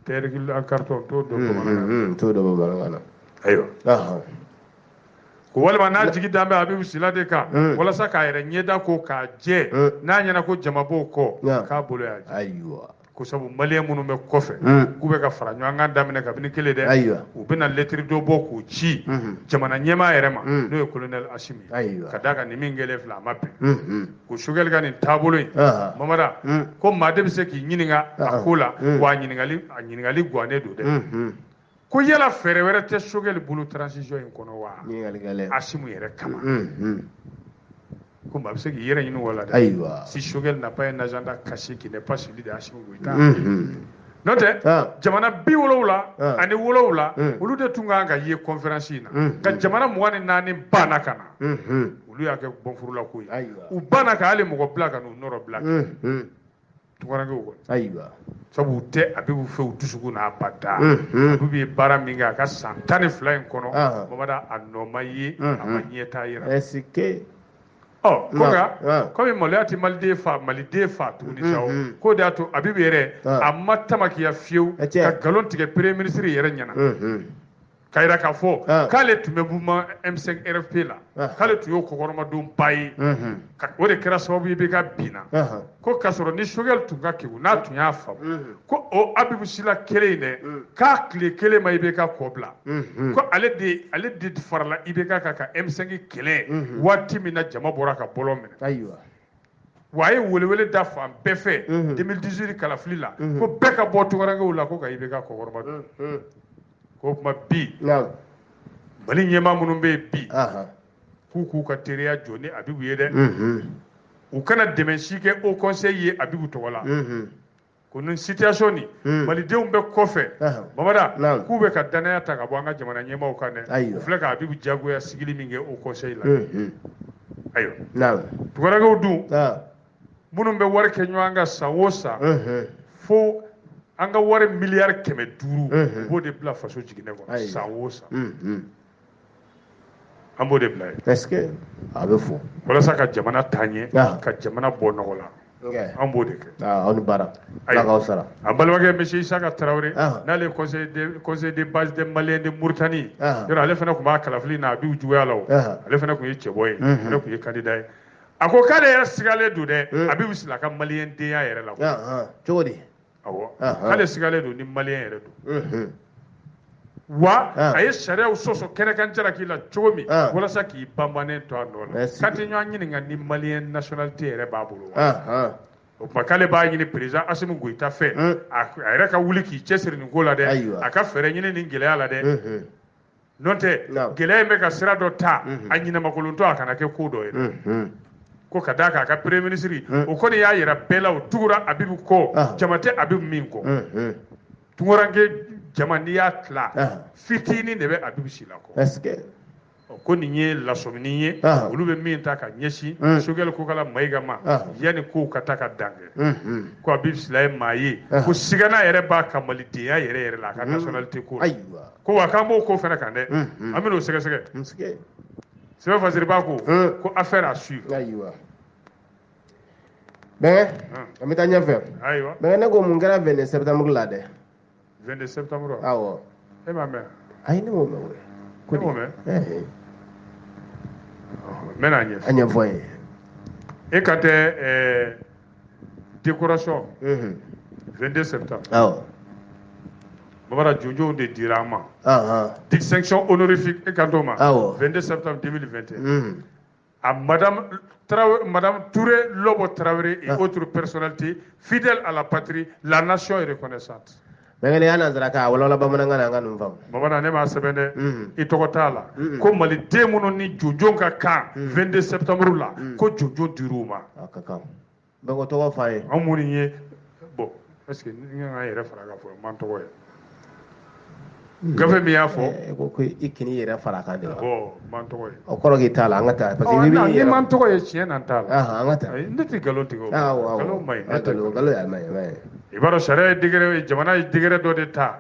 Hercule Carton t'o dɔn bamanankan na ayiwa ko walima n'a jigi dan bɛ Habibu Silla de kan walasa k'a yɛrɛ ɲɛda ko k'a jɛ n'a ɲɛna ko jama b'o kɔ k'a bolo y'a jɛ ko sabu maliyɛn minnu bɛ kɔfɛ k'u bɛ ka fara ɲɔgɔn kan daminɛ kabini kelen dɛ u bɛna lettre dɔ bɔ k'u ci jamana ɲɛmaa yɛrɛ ma n'o ye colonel Asimi ka d'a kan nin min kɛlen filɛ a ma bɛn ko Sogɛli ka nin taabolo in Mamada ko maa de bɛ se k'i ɲininka a ko la wa a ɲininkali gannen don dɛ ko yala fɛɛrɛ wɛrɛ tɛ Sogɛli bolo transition in kɔnɔ wa Asimu yɛrɛ kama ko maa bɛ se k'i yɛrɛ ɲini o la dɛ si Sogɛli n'a pas un agenda caché qui n'est pas celui de Assimi Goïta n'o tɛ jamana 70 ani 7 olu de tun kan ka ye conférence in na ka jamana 24 banna ka na olu y'a kɛ bɔnfurula ko ye u banna ka hali mɔgɔ bila ka n'u nɔrɔ bila tunkarankew kɔni sabu u tɛ Habibu fɛ u dusukun na abada Habibu ye baara min kɛ a ka san 12 in kɔnɔ Mamada a nɔ ma ye a ma ɲɛtaa yira ko nka komi maloya tɛ maliden fa tuguni sa k'o de y'a to Habibu yɛrɛ a ma tamakiya fiyewu ka nkalon tigɛ premier ministre yɛrɛ ɲɛna kayira ka fɔ k'ale tun bɛ mouvement M5 RFP la k'ale tun y'o kɔkɔrɔmadon ba ye o de kɛra sababu ye IBK binna ko k'a sɔrɔ ni Choguel tun ka kegu n'a tun y'a faamu ko o Abibu Sila kelen in dɛ k'a tile kelen ma IBK kɔ bila ko ale de farala IBK kan ka M5 kɛlɛ waati min na jama bɔra ka bɔlɔ minɛ wa a ye welewele da fan bɛɛ fɛ 2018 kalafili la ko bɛɛ ka bɔ tunkarankew la ko ka IBK kɔkɔrɔmadon ko kuma bi Mali ɲɛmaa minnu bɛ yen bi k'u ka teriya jɔ ni Abibu ye dɛ u kana dɛmɛ si kɛ Haut Conseil ye Abibu tɔgɔ la ko nin situation nin malidenw bɛ kɔfɛ Mamada k'u bɛ ka danaya ta ka bɔ an ka jamana ɲɛmaaw kan dɛ u filɛ ka Abibu jagoya sigili min kɛ Haut Conseil la ayiwa tunkarankew dun minnu bɛ wari kɛ ɲɔgɔn kan san o san fo an ka wari miliyari 500 u b'o de bila faso jiginɛ kɔnɔ san o san an b'o de bila yen est-ce que a bɛ fɔ walasa ka jamana taa ɲɛ ka jamana bɔ nɔgɔ la an b'o de kɛ aw ni baara Ala k'aw sara a balimakɛ monsieur Isaka Traoré n'ale conseil de base des Maliens de Mauritanie yɔrɔ ale fana tun b'a kalafili na Abibu juguya la o ale fana tun ye cɛbɔ ye ale tun ye candidat ye a ko k'ale yɛrɛ sigalen don dɛ Abibu sila ka Malien denya yɛrɛ la cogo di awɔ k'ale sigalen don ni Malien yɛrɛ don wa a ye sariyaw sɔsɔ kɛnɛkan jalaki la cogo min walasa k'i banbannen to a nɔ la k'a tɛ ɲɔgɔn ɲininka ni Malien nationalité yɛrɛ b'a bolo wa o tuma k'ale b'a ɲini président Assimi Goïta fɛ a yɛrɛ ka wuli k'i cɛsiri nin ko la dɛ a ka fɛɛrɛ ɲini nin gɛlɛya la dɛ n'o tɛ gɛlɛya in bɛ ka sira dɔ ta a ɲinamakolon to a kana kɛ ko dɔ ye dɛ ko ka d'a kan a ka premier ministre o kɔni y'a yira bɛɛ la o tugura Abibu kɔ jama tɛ Abibu min kɔ tunkaranke jama n'i y'a tila fitinin de bɛ Abibu Sila kɔ est-ce que ko nin ye lasɔmini ye olu bɛ min ta ka ɲɛsin Choguel Kokala Mayiga ma yanni kow ka taa ka dan kɛ ko Abibu Sila ye maa ye ko sigana yɛrɛ b'a ka malidenya yɛrɛ la a ka nationalité ko la ko wa k'an b'o ko fana kan dɛ an bɛn'o sɛgɛsɛgɛ Sɛbɛ Fasiriba ko affaire à suivre bɛnkɛ an bɛ taa ɲɛfɛ bɛnkɛ ne ko mun kɛra 22 septembre la dɛ 22 septembre awɔ e m'a mɛn ayi ne m'o mɛn o ko m'o mɛn n bɛna ɲɛfɔ a ɲɛfɔ ye e ka tɛ décoration 22 septembre awɔ Babara Jonjow de dira an ma distinction honorifique e kan t'o ma 22 septembre 2021 à Madame Touré Lobo Traoré et autres personnalités fidèles à la patrie, la nation est reconnaissante. Bamana ne m'a sɛbɛn dɛ i tɔgɔ t'a la ko maliden minnu ni Jonjon ka kan 22 septembre la ko Jonjon dir'u ma an minnu ye bon est-ce que n kan ka n yɛrɛ fara ka fɔ n man tɔgɔ ye gafe min y'a fɔ ko i k'i yɛrɛ fara kan de bon man tɔgɔ ye o kɔrɔ k'i t'a la an ka taa parce que ni man tɔgɔ ye tiɲɛ na n t'a la an ka taa ne tɛ nkalon tigɛ o nkalon man ɲi nkalon y'a man ɲi i b'a dɔn sariya ye degré jamana ye degré dɔ de ta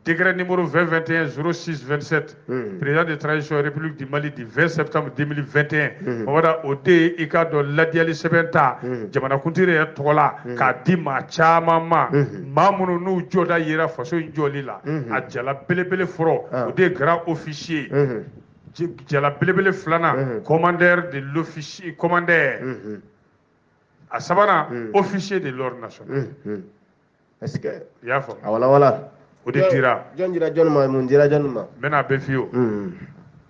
décret numéro 2021 06 27 président de transition République du Mali du 20 septembre 2021 Mamada o de ye i k'a dɔn ladiyali sɛbɛn ta jamanakuntigi yɛrɛ tɔgɔ la k'a di maa caman ma maa minnu n'u jɔda yera faso in jɔli la a jala belebele fɔlɔ o de ye grand officier jala belebele filanan commandeur de l'officier commandeur a sabanan officier de l'ordre national est-ce que i y'a faamu a wala o de dira jɔn dira jɔn ma mun dira jɔn ma n bɛna bɛɛ f'i ye o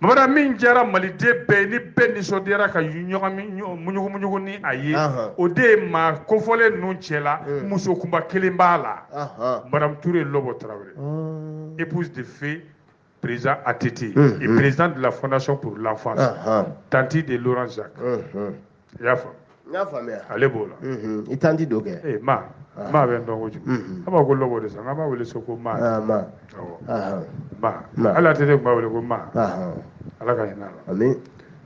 Mamada min diyara maliden bɛɛ ye ni bɛɛ nisɔndiyara ka muɲugu ni a ye o de ye maa kofɔlen ninnu cɛla muso kunba kelen b'a la Madame Touré Lobo Traoré épouse de feu président ATT et président de la Fondation pour l'enfance tanti de Laurent Jacques i y'a faamu n y'a faamuya ale b'o la i tanti dɔ kɛ maa bɛ n dɔn kojugu an b'a ko Lobo de sa an b'a wele so ko maa maa hali ATT tun b'a wele ko maa ala ka hinɛ a la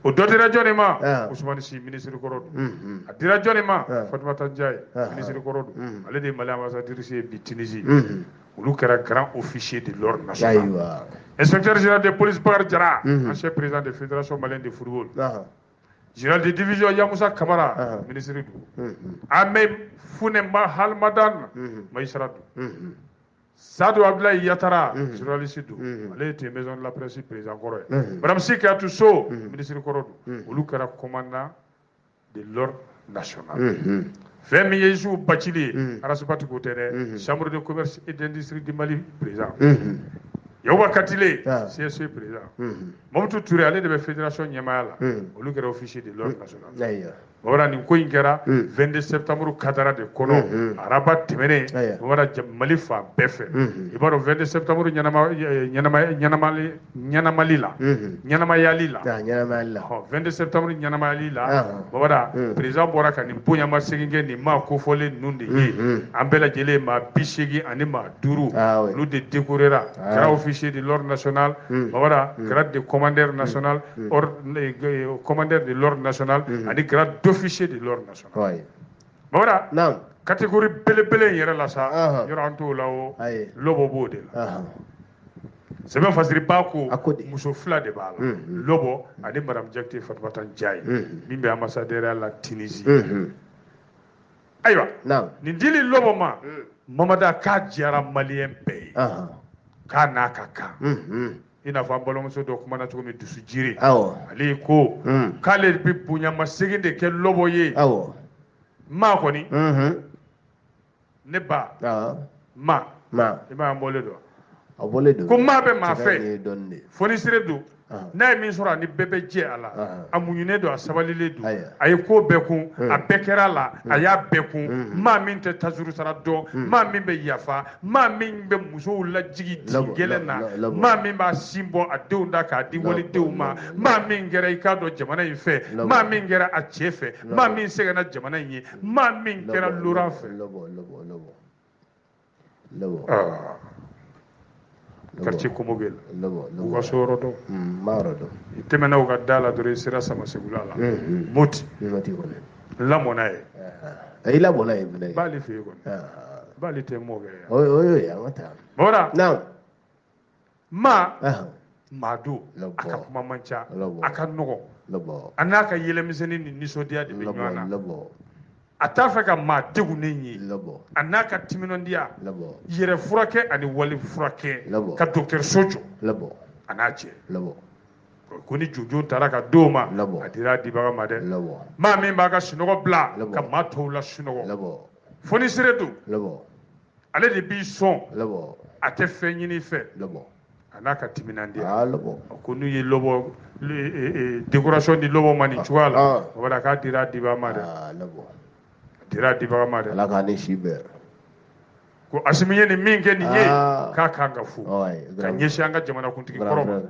o dɔ dira jɔnni ma Ousmane Sy ministre kɔrɔ don a dira jɔnni ma Fatumata Ndiaye ministre kɔrɔ don ale de ye Mali ambassadeur ye bi Tunisie olu kɛra grand officier de l'ordre national inspecteur général de police Bakari Jara ancien président de fédération malienne de football général de division Yamoussa Kamara ministre do Ahmed Funemba Halmadan magistrat do Sadou Abdoulaye Yatara, journaliste, elle était maison de la presse président Koroy. Madame Sika Tousso, ministre Korodo, Olukara commandant de l'ordre national. Femme Yéjou Bachili, Arasupati Koutere, chambre de commerce et d'industrie du Mali président. Yawa Katile, CSE président. Mamadou Touré, allé de la fédération Nyamala, Olukara officier de l'ordre national. Voilà, nous avons 22 septembre, Kadara de Kono, Arabat Temene, voilà, Malifa, Befe. Il va 22 septembre, Nyanamalila, Nyanamayalila. 22 septembre, Nyanamalila, voilà, président Boraka, Nimpounyama Segenge, Nima Kofole, Nundi, Ambela Gele, ma Bichegi, Anima, Duru, nous de décourera, grand officier de l'ordre national, voilà, grade de commandeur national, commandeur de l'ordre national, et grade d'officier de l'ordre national. Voilà, catégorie belle yɛrɛ la sa yɔrɔ an t'o la o Lobo b'o de la sɛbɛn fasiri ba ko muso fila de b'a la Lobo ani madame Jakite Fatumata Ndiaye min bɛ ambassadeur la Tunisie ayiwa nin dili Lobo ma Mamada k'a diyara maliyɛn bɛɛ ye k'a n'a ka kan i n'a fɔ an balimamuso dɔ kumana cogo min dusu jiri ale ko k'ale bɛ bonyamasegin de kɛ Lobo ye ma kɔni ne ba ma i b'a bɔlen dɔn ko maa bɛ maa fɛ fonisire don n'a ye min sɔrɔ a ni bɛɛ bɛ jɛ a la a muɲunen don a sabalilen don a ye ko bɛɛ kun a bɛɛ kɛra a la a y'a bɛɛ kun maa min tɛ tasuru sara dɔn maa min bɛ yafa maa min bɛ musow lajigi gɛlɛn na maa min b'a sin bɔ a denw da k'a di walidenw ma maa min kɛra i k'a dɔn jamana in fɛ maa min kɛra a cɛ fɛ maa min sɛgɛnna jamana in ye maa min kɛra loran fɛ quartier Komogel u ka so yɔrɔ dɔn i tɛmɛna u ka da la dɔrɔn i sera Samasegula la Moti lamɔna ye i lamɔna ye b'ale fɛ yen kɔni b'ale tɛ mɔkɛ yan voilà maa don a ka kuma man ca a ka nɔgɔ a n'a ka yɛlɛmisɛnnin ni nisɔndiya de bɛ ɲɔgɔn na a t'a fɛ ka maa degunnen ye a n'a ka timinandiya yɛrɛ furakɛ ani wali furakɛ ka dɔgɔtɔrɔso jɔ a n'a cɛ ko ni jojo taara ka d'o ma a dira a dibaga ma dɛ maa min b'a ka sunɔgɔ bila ka maa tɔw la sunɔgɔ fonisire don ale de b'i sɔn a tɛ fɛn ɲini fɛ a n'a ka timinandiya ko n'u ye Lobo décoration di Lobo ma nin cogoya la o b'a k'a dira a dibaga ma dɛ dira dibaga ma dɛ ala k'a ni si bɛɛ ko Asimi ye nin min kɛ nin ye k'a kan ka fo ka ɲɛsin an ka jamanakuntigi kɔrɔ ma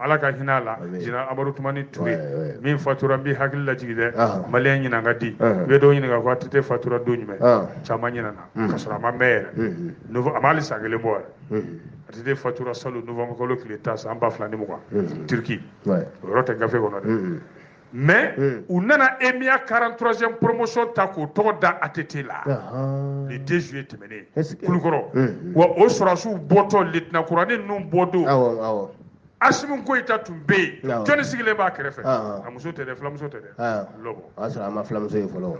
ala ka hinɛ a la général Amadu Tumani Ture min fatura n b'i hakili lajigi dɛ maliyɛn ɲinan ka di i bɛ dɔw ɲininka ko ATT fatura don jumɛn caman ɲinana ka sɔrɔ a ma mɛn yɛrɛ a m'hali san kelen bɔ yɛrɛ ATT fatura salon novembre kalo tile 10 san 2020 Turki o yɔrɔ tɛ gafe kɔnɔ dɛ mais u nana EMIA 43e promotion ta k'o tɔgɔ da ATT la le 2 juillet tɛmɛnen Kulukɔrɔ wa o sɔrɔsiw bɔtɔ lieutenant kuranin ninnu bɔ don Asimi Goyita tun bɛ yen jɔnni sigilen b'a kɛrɛfɛ a muso tɛ dɛ fulamuso tɛ dɛ Lobo o y'a sɔrɔ a ma fulamuso ye fɔlɔ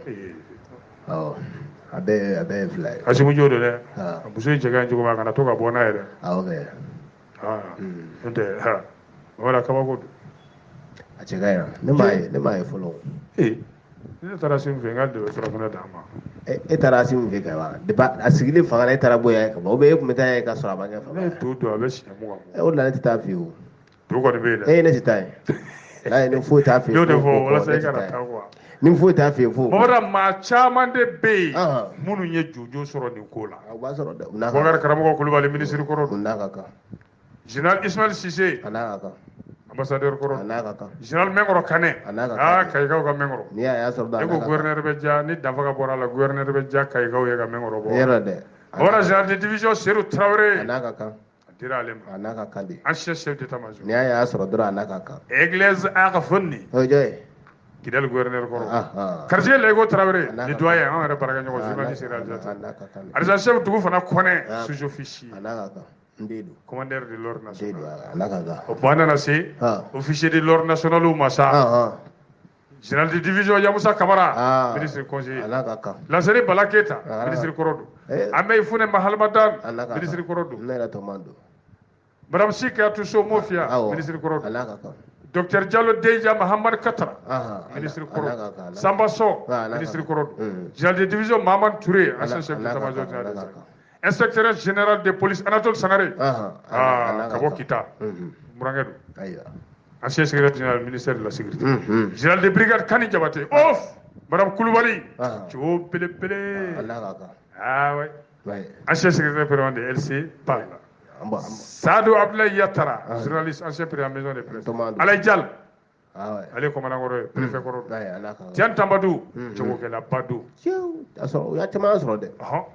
a bɛɛ ye fila ye Asimi jo don dɛ a muso in cɛ ka ɲi cogo min a kana to ka bɔ n'a ye dɛ n'o tɛ voilà kabako don a cɛ ka ɲi ne m'a ye fɔlɔ ne taara Asimi fɛ n ka dɛmɛ surafana d'a ma e taara Asimi fɛ ka ban a sigilen fanga la e taara bɔ yan ka ban ou bien e tun bɛ taa ye ka sɔrɔ a ma kɛ fanga ne ye to don a bɛ siɲɛ mugan o de la ne tɛ taa fɛ yen o to kɔni bɛ yen dɛ ne tɛ taa yen n'a ye ni foyi t'a fɛ yen y'o de fɔ walasa i kana taa quoi ni foyi t'a fɛ yen fo maa caman de bɛ yen minnu ye jojo sɔrɔ nin ko la o b'a sɔrɔ dɛ Bubakari Karamɔgɔ Kulubali ministre kɔrɔ don n'a ka kan général Ismaël Cissé a n'a ka kan ambassadeur kɔrɔ a n'a ka kan général Mɛnkɔrɔ Kanɛ a n'a ka kan Kayikaw ka Mɛnkɔrɔ n'i y'a sɔrɔ e ko gouverneur bɛ diya ni Danfaka bɔra la gouverneur bɛ diya Kayikaw ye ka Mɛnkɔrɔ bɔ yɔrɔ dɛ voilà général de division Seydou Traoré a n'a ka kan a dira ale ma a n'a ka kan de ancien chef d'état-major n'i y'a sɔrɔ dɔrɔn a n'a ka kan Église a ka fonni o jɔ ye Kidal gouverneur kɔrɔ quartier Lego Traoré ni doyen an yɛrɛ baarakɛ ɲɔgɔn journaliste réalisateur adjudant chef dugu fana Kɔnɛ sous-officier a n'a ka kan commandeur de l'ordre national a n'a ka kan o tuma an nana se officier de l'ordre national ma sa Général de division Yamoussa Kamara, ministre conseiller. Lazare Balaketa, ministre Korodo. Amey Fune Mahalmadan, ministre Korodo. Madame Sika Tousso Mofia, ministre Korodo. Dr Diallo Deja Mohamed Katra, ministre Korodo. Samba So, ministre Korodo. Général de division Maman Touré, ancien chef d'état-major général. Inspecteur général de police Anatole Sanare, Kabo Kita, Mourangedou. Ancien secrétaire général ministère de la sécurité. Général de brigade Kani Diabaté. Off! Madame Koulibaly. Tcho Pele Pele. Ah ouais. Ancien secrétaire permanent de LC parle. Sadou Abdoulaye Yatara, journaliste ancien président de la maison de presse. Alaï Dial. Allez, commandant Goro, préfet Goro. Tian Tambadou. Tchokela Badou.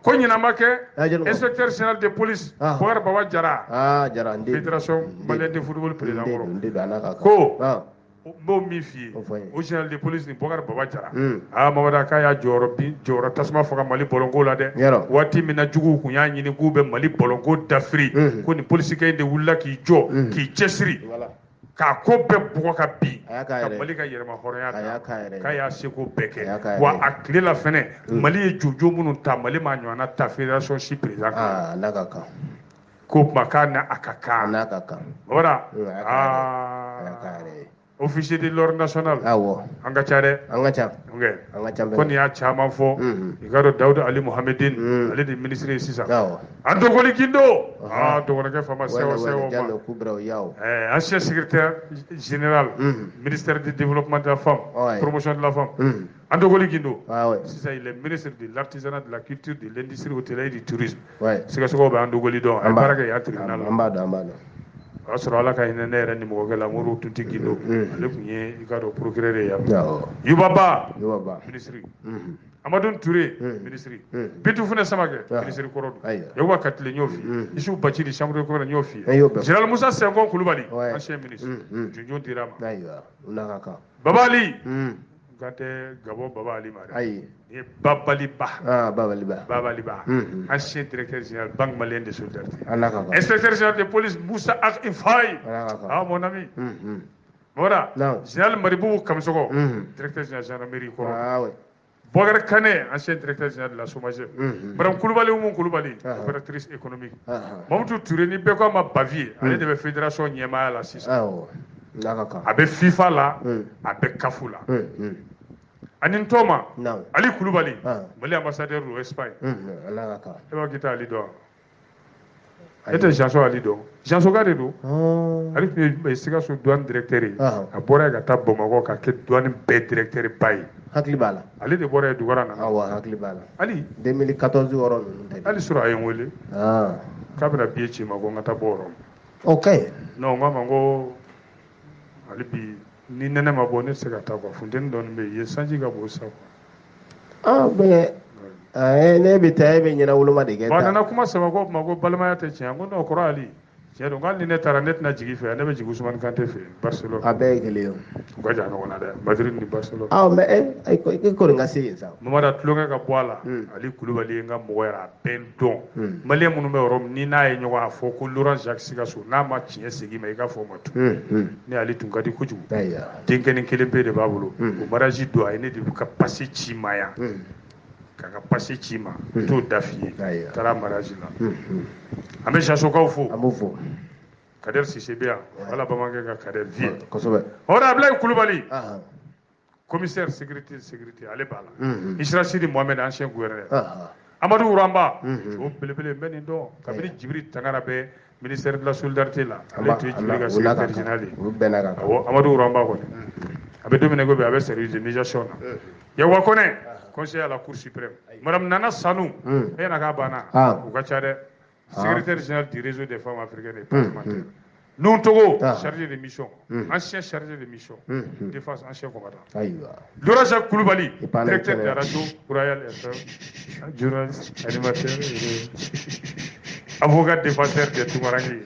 Konyi Namake, inspecteur général de police. Bouar Bawa Jara. Fédération Malienne de football président Goro. Ko. Bo Mifi. Au général de police ni Bouar Bawa Jara. Mawada Kaya Joro Tasma Foka Mali Bolongo Lade. Wati Mina Jugu Kunya Nini Gube Mali Bolongo Dafri. Koni police de Wula ki Jo, ki Chesri. Ka ko bɛɛ bugɔ ka bin ka Mali ka yɛrɛma hɔrɔnya k'a y'a seko bɛɛ kɛ wa a tile la fɛnɛ Mali ye jojo minnu ta Mali m'a ɲɔgɔnna ta fédération si président kan ko kuma k'a n'a ka kan voilà officier de l'ordre national an ka ca dɛ ko nin y'a caman fɔ i ka dɔn Dawuda Ali Muhamedine ale de ministre ye sisan an dɔgɔli Gindo dɔgɔnikɛ fama sɛwɔ ma ancien secrétaire général ministère du développement de la femme promotion de la femme an dɔgɔli Gindo sisan il est ministre de l'artisanat, de la culture, de l'industrie hôtelière et du tourisme Sikasogo bɛ an dɔgɔli dɔn a ye baara kɛ yan tribunal la o y'a sɔrɔ Ala ka hinɛ ne yɛrɛ nimɔgɔkɛ la Modibo Tunti Gindo ale tun ye i ka dɔn procureur ye yan Yubaba ministre Amadou Touré ministre Bitu Fune Samakɛ ministre Kɔrɔdou Yakuba Katile n y'o f'i ye Isufu Bacili chambre de commerce n y'o f'i ye général Musa Senghor Kulubali ancien ministre Junjo dira ma Baba Ali n tɛ Gabon Baba Ali ma dɛ ni ye Babali Ba ancien directeur général Banque malienne de solidarité inspecteur général de police Moussa Ak Faye mon ami voilà général Mariboubou Kamsogo directeur général gendarmerie Kɔrɔ Boubacar Kane ancien directeur général de la SOMAGEP Madame Koulibaly Oumou Koulibaly opératrice économique Mamadou Touré ni bɛɛ ko a ma Bavier ale de bɛ fédération ɲɛmaaya la sisan a bɛ FIFA la a bɛ CAF la ani Ntoma Ali Koulibaly Mali ambassadeur do Espagne e b'a kita Ali dɔn e tɛ Janso Ali dɔn Janso ka de don ale tun ye Sikaso douane directeur ye a bɔra yen ka taa Bamakɔ ka kɛ douane bɛɛ directeur ba ye hakili b'a la ale de bɔra yen Dugara nana hakili b'a la Ali 2014 yɔrɔ ninnu tɛ ali sɔrɔ a ye n wele k'a bɛna billet ci ma ko n ka taa bɔ yɔrɔ ok non n k'a ma ko hali bi ni nɛnɛ ma bɔ ne tɛ se ka taa quoi funteni dɔɔni bɛ yen yen sanji ka bon sa quoi ne bɛ taa e bɛ ɲɛna woloma de kɛ a nana kuma sama ko o tuma ko balimaya tɛ tiɲɛ ko non kɔrɔ Ali tiɲɛ don hali ni ne taara ne tɛna jigin fɛ ne bɛ jigin Usumani Kante fɛ Barcelone a bɛɛ ye kelen ye u ka jan ɲɔgɔn na dɛ Madrid ni Barcelone mais e kɔni ka se yen sa Mamada tulonkɛ ka bɔ a la Ali Kulubali ye n ka mɔgɔ yɛrɛ a bɛɛ n dɔn Maliyɛn minnu bɛ yɔrɔ min ni n'a ye ɲɔgɔn a fɔ ko Laurent Jacques Sikaso n'a ma tiɲɛ segin ma i k'a fɔ o ma tun ne Ali tun ka di kojugu denkɛnin kelen pe de b'a bolo o mariage don a ye ne de ka pase ci ma yan k'a ka pase ci ma t'o da f'i ye taara mariage la an bɛ Jansokaw fo an b'o fo Kader Sise bɛ yan wala bamankɛ ka Kader vie kosɛbɛ Hɔrɔn Ablaye Kulubali commissaire sécurité ale b'a la Isra Sidi Mohamed ancien gouverneur Amadou Uramba o belebele n bɛ nin dɔn kabini Jibiri Tangara bɛ ministère de la solidarité la ale tun ye Jibiri ka secrétaire général ye Amadou Uramba kɔni a bɛ don min na ko bi a bɛ service de médiation na Yakuba Kɔnɛ conseiller à la cour suprême Madame Nana Sanu e na k'a banna u ka ca dɛ secrétaire général du réseau des femmes africaines et parlementaires Nous Togo chargé de mission ancien chargé de mission défense ancien combattant Laurent Jacques Kulubali directeur de la radio Royal FM journaliste animateur avocat défenseur de Toumarangi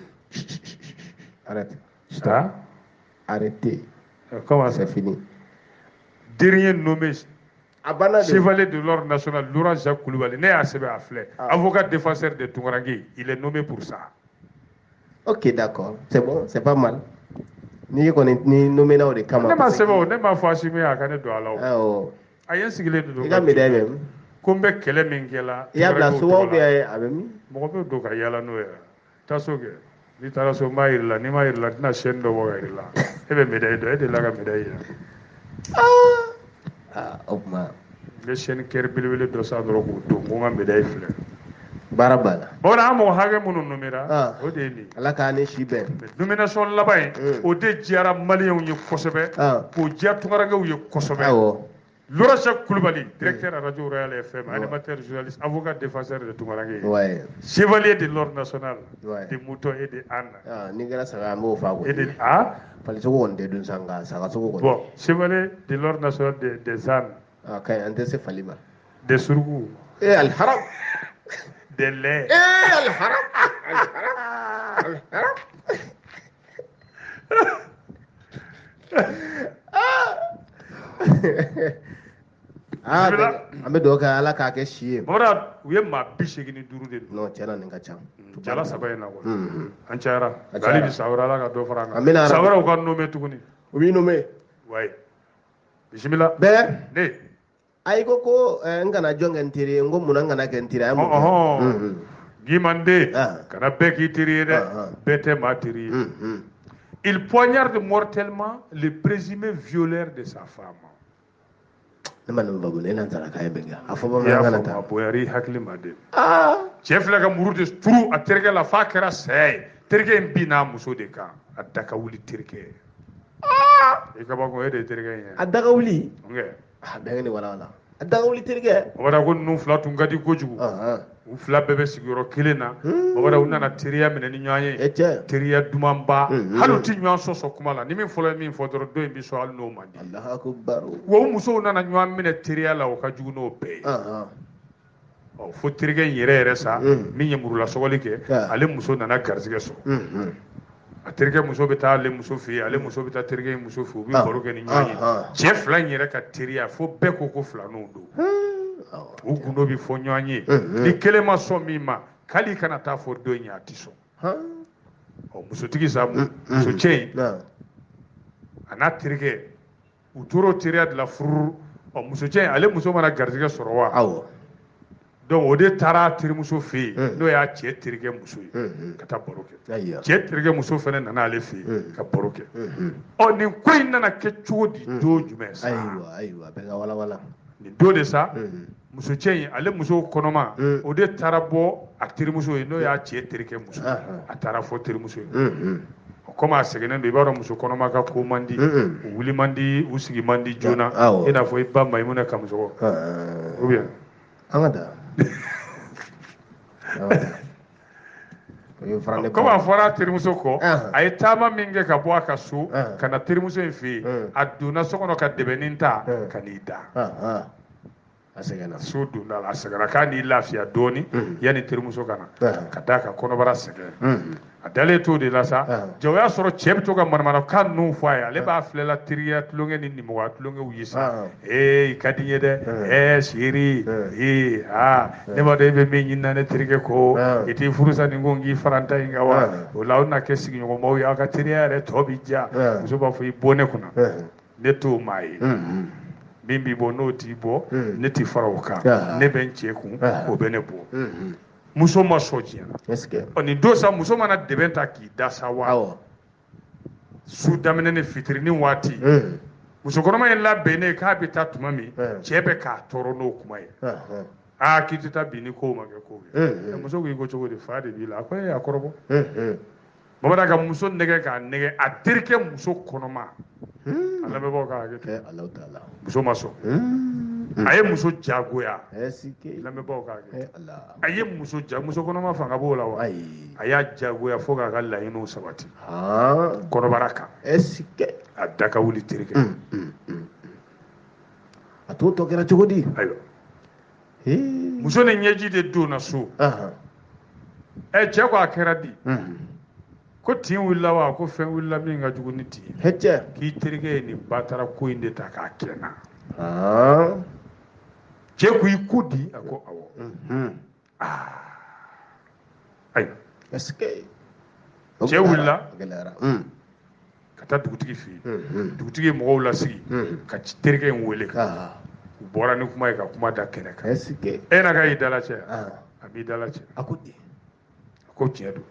arrêtez comment c'est fini dernier nommé chevalier de l'ordre national Laurent Jacques Kulubali ne y'a sɛbɛn a filɛ avocat défenseur de Toumarangi il est nommé pour ça. Ok, d'accord. C'est bon, c'est pas mal. ni ko ni nomena o de kama ne ma sebo ne ma fashi me aka ne do alaw ayen sigile do ga me dai mem ko be kele min kela ya bla so wo be abemi mo be do ka yala no ya tasoge ni tara so mayirla ni mayirla na shendo wo gairla ebe me dai do e de la ga me dai opma le shen ker bilwele do sa do ko do mo ga me dai fle barabala bona mo hage munu numira o de ni ala ka ne shibe nomination labay o de jiara maliyon yi kosobe ko jiya tungaraga yi kosobe Laura Cheikh Koulibaly directeur à Radio Royal FM animateur journaliste avocat défenseur de Toumarangé chevalier de l'ordre national des moutons et des ânes ni gara saga mo fa ko et des fali so wonde dun sanga saga so ko bon chevalier de l'ordre national des ânes kay ante se falima des surgou al haram des lait al haram ambe do ka ala ka ke shiye bora u ye ma 85 de no cera nin ka cam jala saba ina ko an cara gali bi sawara ala ka do faranga sawara u ka no me tuguni u bi no me way bismillah be ne ay ko ngana jongen tiri ngo mun ngana ken tiri ay mo gimande kana be ki tiri de bete ma tiri il poignarde mortellement le présumé violeur de sa femme. Aboyari hakli made. Chef la ka muru de turu a terke la fa kera say. Terke mbina muso de kan. A daka wuli terke. E ka ba ko e de terke yen. A daka wuli? Nge. Be ni wala. A daka wuli terke. Wala ko nu fla tun gadi kojugu. U fila bɛɛ bɛ sigiyɔrɔ kelen na babada u nana teriya minɛ ni ɲɔgɔn ye teriya dumanba hali u ti ɲɔgɔn sɔsɔ kuma la ni min fɔlɔ ye min fɔ dɔrɔn dɔ in bi sɔn hali n'o man di wa u musow nana ɲɔgɔn minɛ teriya la o ka jugu n'o bɛɛ ye fo terikɛ in yɛrɛ yɛrɛ sa min ye murula sɔgɔli kɛ ale muso nana garizigɛ sɔrɔ a terikɛ muso bɛ taa ale muso fɛ yen ale muso bɛ taa terikɛ in muso fɛ u bɛ baro kɛ ni ɲɔgɔn ye cɛ fila in yɛrɛ ka teriya fo bɛɛ ko ko filananw don u gundo bi fɔ ɲɔgɔn ye ni kelen ma sɔn min ma k'ali kana taa fɔ dɔ in ye a ti sɔn musotigi sa muso cɛ in a n'a terikɛ u tora o teriya de la furu muso cɛ in ale muso mana garizigɛ sɔrɔ wa donc o de taara terimuso fɛ yen n'o y'a cɛ terikɛ muso ye ka taa baro kɛ cɛ terikɛ muso fana nana ale fɛ yen ka baro kɛ nin ko in nana kɛ cogo di don jumɛn sa nin don de sa muso cɛ in ale muso kɔnɔma o de taara bɔ a terimuso ye n'o y'a cɛ terikɛ muso a taara fɔ terimuso ye komi a sɛgɛnnen don i b'a dɔn muso kɔnɔma ka ko man di u wuli man di u sigi man di joona i n'a fɔ i ba Mayimuna Kamusɔgɔ ou bien an ka taa komi a fɔra a terimuso kɔ a ye taama min kɛ ka bɔ a ka so ka na terimuso in fɛ yen a donna so kɔnɔ ka dɛbɛnin ta ka n'i da so donna la a sɛgɛnna k'a n'i lafiya dɔɔni yanni terimuso ka na ka d'a kan kɔnɔbara sɛgɛn a dalen to de la sa jaa o y'a sɔrɔ cɛ bɛ to ka manamanakan ninnu fɔ a ye ale b'a filɛla teriya tulonkɛ ni nimɔgɔya tulonkɛw ye sa i ka di n ye dɛ seri ne b'a dɔn e bɛ min ɲini na ne terikɛ ko i t'i furusa nin ko n k'i faranta in kan wa o la aw na kɛ sigiɲɔgɔnmaw ye aw ka teriya yɛrɛ tɔ bɛ diya muso b'a fɔ i bɔ ne kunna ne t'o maa ye min b'i bɔ n'o t'i bɔ ne t'i fara o kan ne bɛ n cɛ kun o bɛ ne bɔ muso ma sɔn diɲɛ nin don sa muso mana dɛbɛn ta k'i da sa wa su daminɛ ni fitiri waati musokɔnɔma in labɛnnen k'a bɛ taa tuma min cɛ bɛ k'a tɔɔrɔ n'o kuma ye k'i tɛ taa bi ni kow ma kɛ kow ye muso ko i ko cogo di fa de b'i la a ko a kɔrɔbɔ bamanan ka muso nɛgɛ k'a nɛgɛ a terikɛ muso kɔnɔma a lamɛnbagaw ka hakɛ to muso ma sɔn a ye muso jagoya lamɛnbagaw ka hakɛ to a ye muso kɔnɔma fanga b'o la wa a y'a jagoya fo k'a ka laɲiniw sabati kɔnɔbara kan a da ka wuli terikɛ a t'o tɔ kɛra cogo di ayiwa muso ni ɲɛji de donna so cɛ ko a kɛra di ko tin wulila wa ko fɛn wulila min ka jugu ni tin k'i terikɛ ye nin ba taara ko in de ta k'a kɛ n na cɛ ko i ko di a ko awɔ ayiwa cɛ wulila ka taa dugutigi fɛ yen dugutigi ye mɔgɔw lasigi ka terikɛ in wele u bɔra ni kuma ye ka kuma da kɛnɛ kan e na ka y'i dala cɛ a b'i dala cɛ a ko tiɲɛ don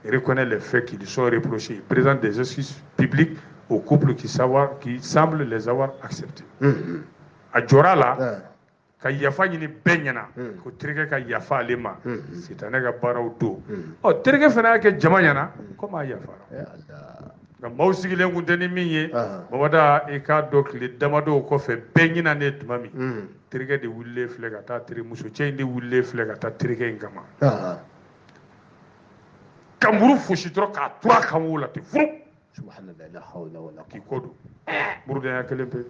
il reconnaît les faits qui lui sont reprochés il présente des excuses publiques au couple qui semble les avoir acceptés a jɔra la ka yafa ɲini bɛɛ ɲɛna ko terikɛ ka yafa ale ma sitanɛ ka baaraw don terikɛ fana y'a kɛ jama ɲɛna komi a yafara nka maaw sigilen kun tɛ ni min ye Babada i k'a dɔn tile damadɔw kɔfɛ bɛɛ ɲinalen tuma min terikɛ de wulilen filɛ ka taa muso cɛ in de wulilen filɛ ka taa terikɛ in kama ka muru fosi dɔrɔn k'a to a kan wo la ten furu k'i kɔ don murudenya kelen pe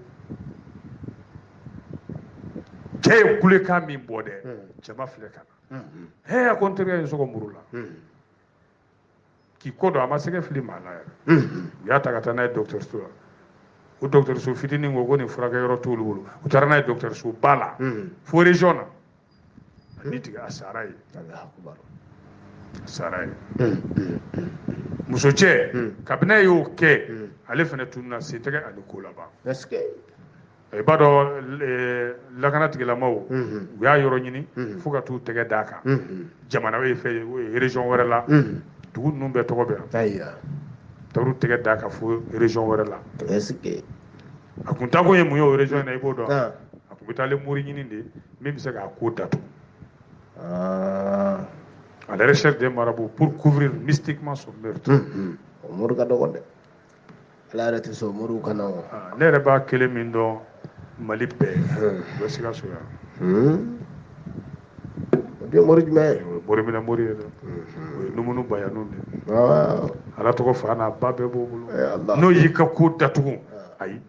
cɛ ye kulekan min bɔ dɛ cɛma filɛ ka na a ko n terikɛ in sɔgɔ muru la k'i kɔ don a ma sɛgɛ fili maa la yɛrɛ u y'a ta ka taa n'a ye dɔgɔtɔrɔso la o dɔgɔtɔrɔso fitinin ko nin furakɛyɔrɔ t'olu bolo u taara n'a ye dɔgɔtɔrɔso ba la fo région na a ni tigɛ a sara ye a sara ye muso cɛ kabini a y'o kɛ ale fana tununa sen tɛgɛ ani ko laban i b'a dɔn lakana tigilamaw u y'a yɔrɔ ɲini fo ka t'u tɛgɛ d'a kan jamana ye fɛ région wɛrɛ la dugu ninnu bɛɛ tɔgɔ bɛ taru tɛgɛ d'a kan fo région wɛrɛ la a kun taa kun ye mun ye o région na i b'o dɔn a kun bɛ taa ale mori ɲini de min bɛ se k'a ko datugu à la recherche des marabouts pour couvrir mystiquement son meurtre mori ka dɔgɔ dɛ ala yɛrɛ tɛ sɔn moriw ka na ne yɛrɛ b'a kelen min dɔn Mali bɛɛ u bɛ Sikaso yan den mori jumɛn ye mori minɛ mori ye dɛ o ye numunu bayanu de ala tɔgɔ fa n'a ba bɛɛ b'o bolo n'o y'i ka ko datugu ayi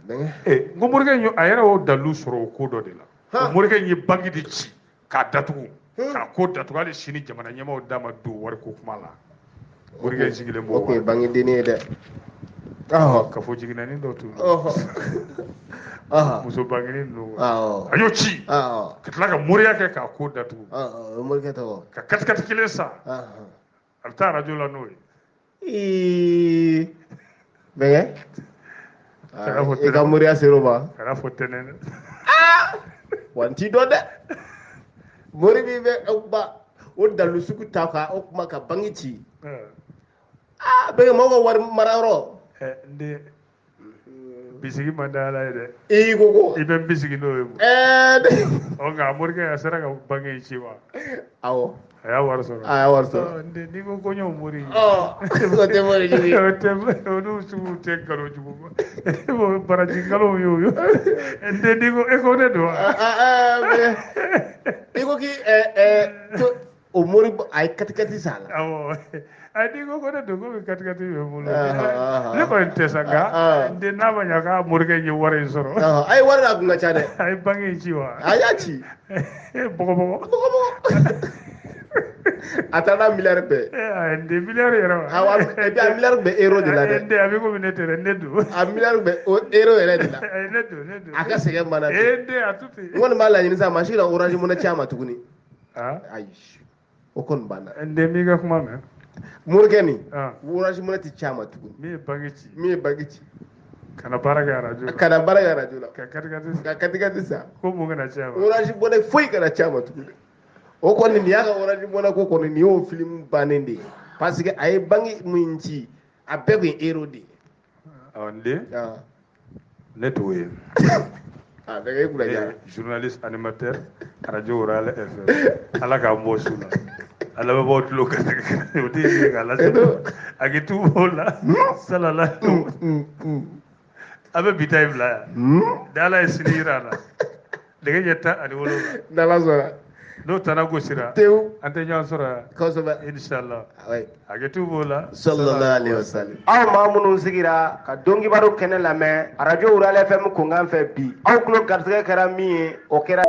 n ko morikɛ a yɛrɛ y'o dalilu sɔrɔ o ko dɔ de la o morikɛ in ye banque de ci k'a datugu k'a ko datugu hali sini jamana ɲɛmaaw d'a ma don wariko kuma la morikɛ in sigilen b'o o tun ye banque denni ye dɛ ka fɔ jiginɛni dɔ tun muso bangeni ninnu a y'o ci ka tila ka moriya kɛ k'a ko datugu morikɛ tɔgɔ ka katikati kelen san a bɛ taa arajo la n'o ye bɛnkɛ i ka moriya ser'o ma kana fɔ tɛnɛ dɛ wa n t'i dɔn dɛ mori min bɛ aw ba o dalilu sugu ta ka o kuma ka banque ci bɛnkɛ mɔgɔw ka wari marayɔrɔ n den bisigi man da ala ye dɛ i ko i bɛ bisigi n'o ye nka morikɛ a sera ka banque in ci wa awɔ a y'a wari sɔrɔ a y'a wari sɔrɔ n den n'i ko ko n y'o mori ye o tɛ mori jugu ye o tɛ olu sugu tɛ nkalon jugu baraji nkalon y'o n den n'i ko e ko ne don wa i ko k'i o mori a ye katikati sa la awɔ n'i ko ne don ko bɛ katikati bɛ bolo ne kɔni tɛ sa nka n den n'a ma ɲa k'a morikɛ in ye wari in sɔrɔ a ye wari la kun ka ca dɛ a ye banque in ci wa a y'a ci bɔgɔbɔgɔ a taara miliyari bɛɛ a ye n den miliyari yɛrɛ wa a miliyari bɛ euro de la dɛ n den a bɛ komi ne tɛ dɛ ne don a miliyari bɛ euro yɛrɛ de la ne don a ka sɛgɛn banna n den a tu ten n kɔni b'a laɲini sa maa si ka orange money ci a ma tuguni ayi o kɔni banna n den b'i ka kuma mɛn morikɛ nin orange money tɛ ci a ma tuguni min ye banque ci min ye banque ci kana baara kɛ arajo la kana baara kɛ arajo la ka katikati sa ko mun kana ci a ma orange money foyi kana ci a ma tuguni o kɔni nin y'a ka orange money ko kɔni nin y'o film bannen de ye parce que a ye banque min ci a bɛɛ tun ye euro de ye n den ne t'o ye bɛnkɛ i kunna diya journaliste animateur radio Oral FM ala k'an bɔ su la ala bɛ bɔ tulo ka o tɛ yen k'a lase a k'i tu o la salala a bɛ bi ta in bila yan ni ala ye sini jira a la nɛgɛ ɲɛ 17 n'ala sɔnna n'o tana gosira tewu an tɛ ɲɔgɔn sɔrɔ yan kosɛbɛ inshallah a k'i tu o la sallallahu alaihi wasallam aw maa minnu sigira ka dɔnkibaro kɛnɛ lamɛn radio Oral FM kunkan fɛ bi aw tulo garisɛgɛ kɛra min ye o kɛra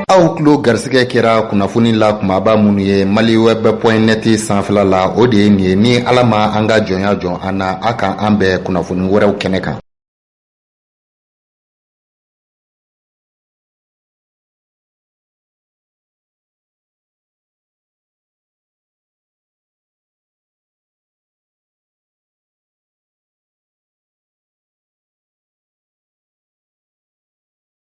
aw tulo garisɛgɛ kɛra kunnafoni la kumaba minnu ye maliweb.net sanfɛla la o de ye nin ye ni ala ma an ka jɔnya jɔn an na a kan an bɛɛ kunnafoni wɛrɛw kɛnɛ kan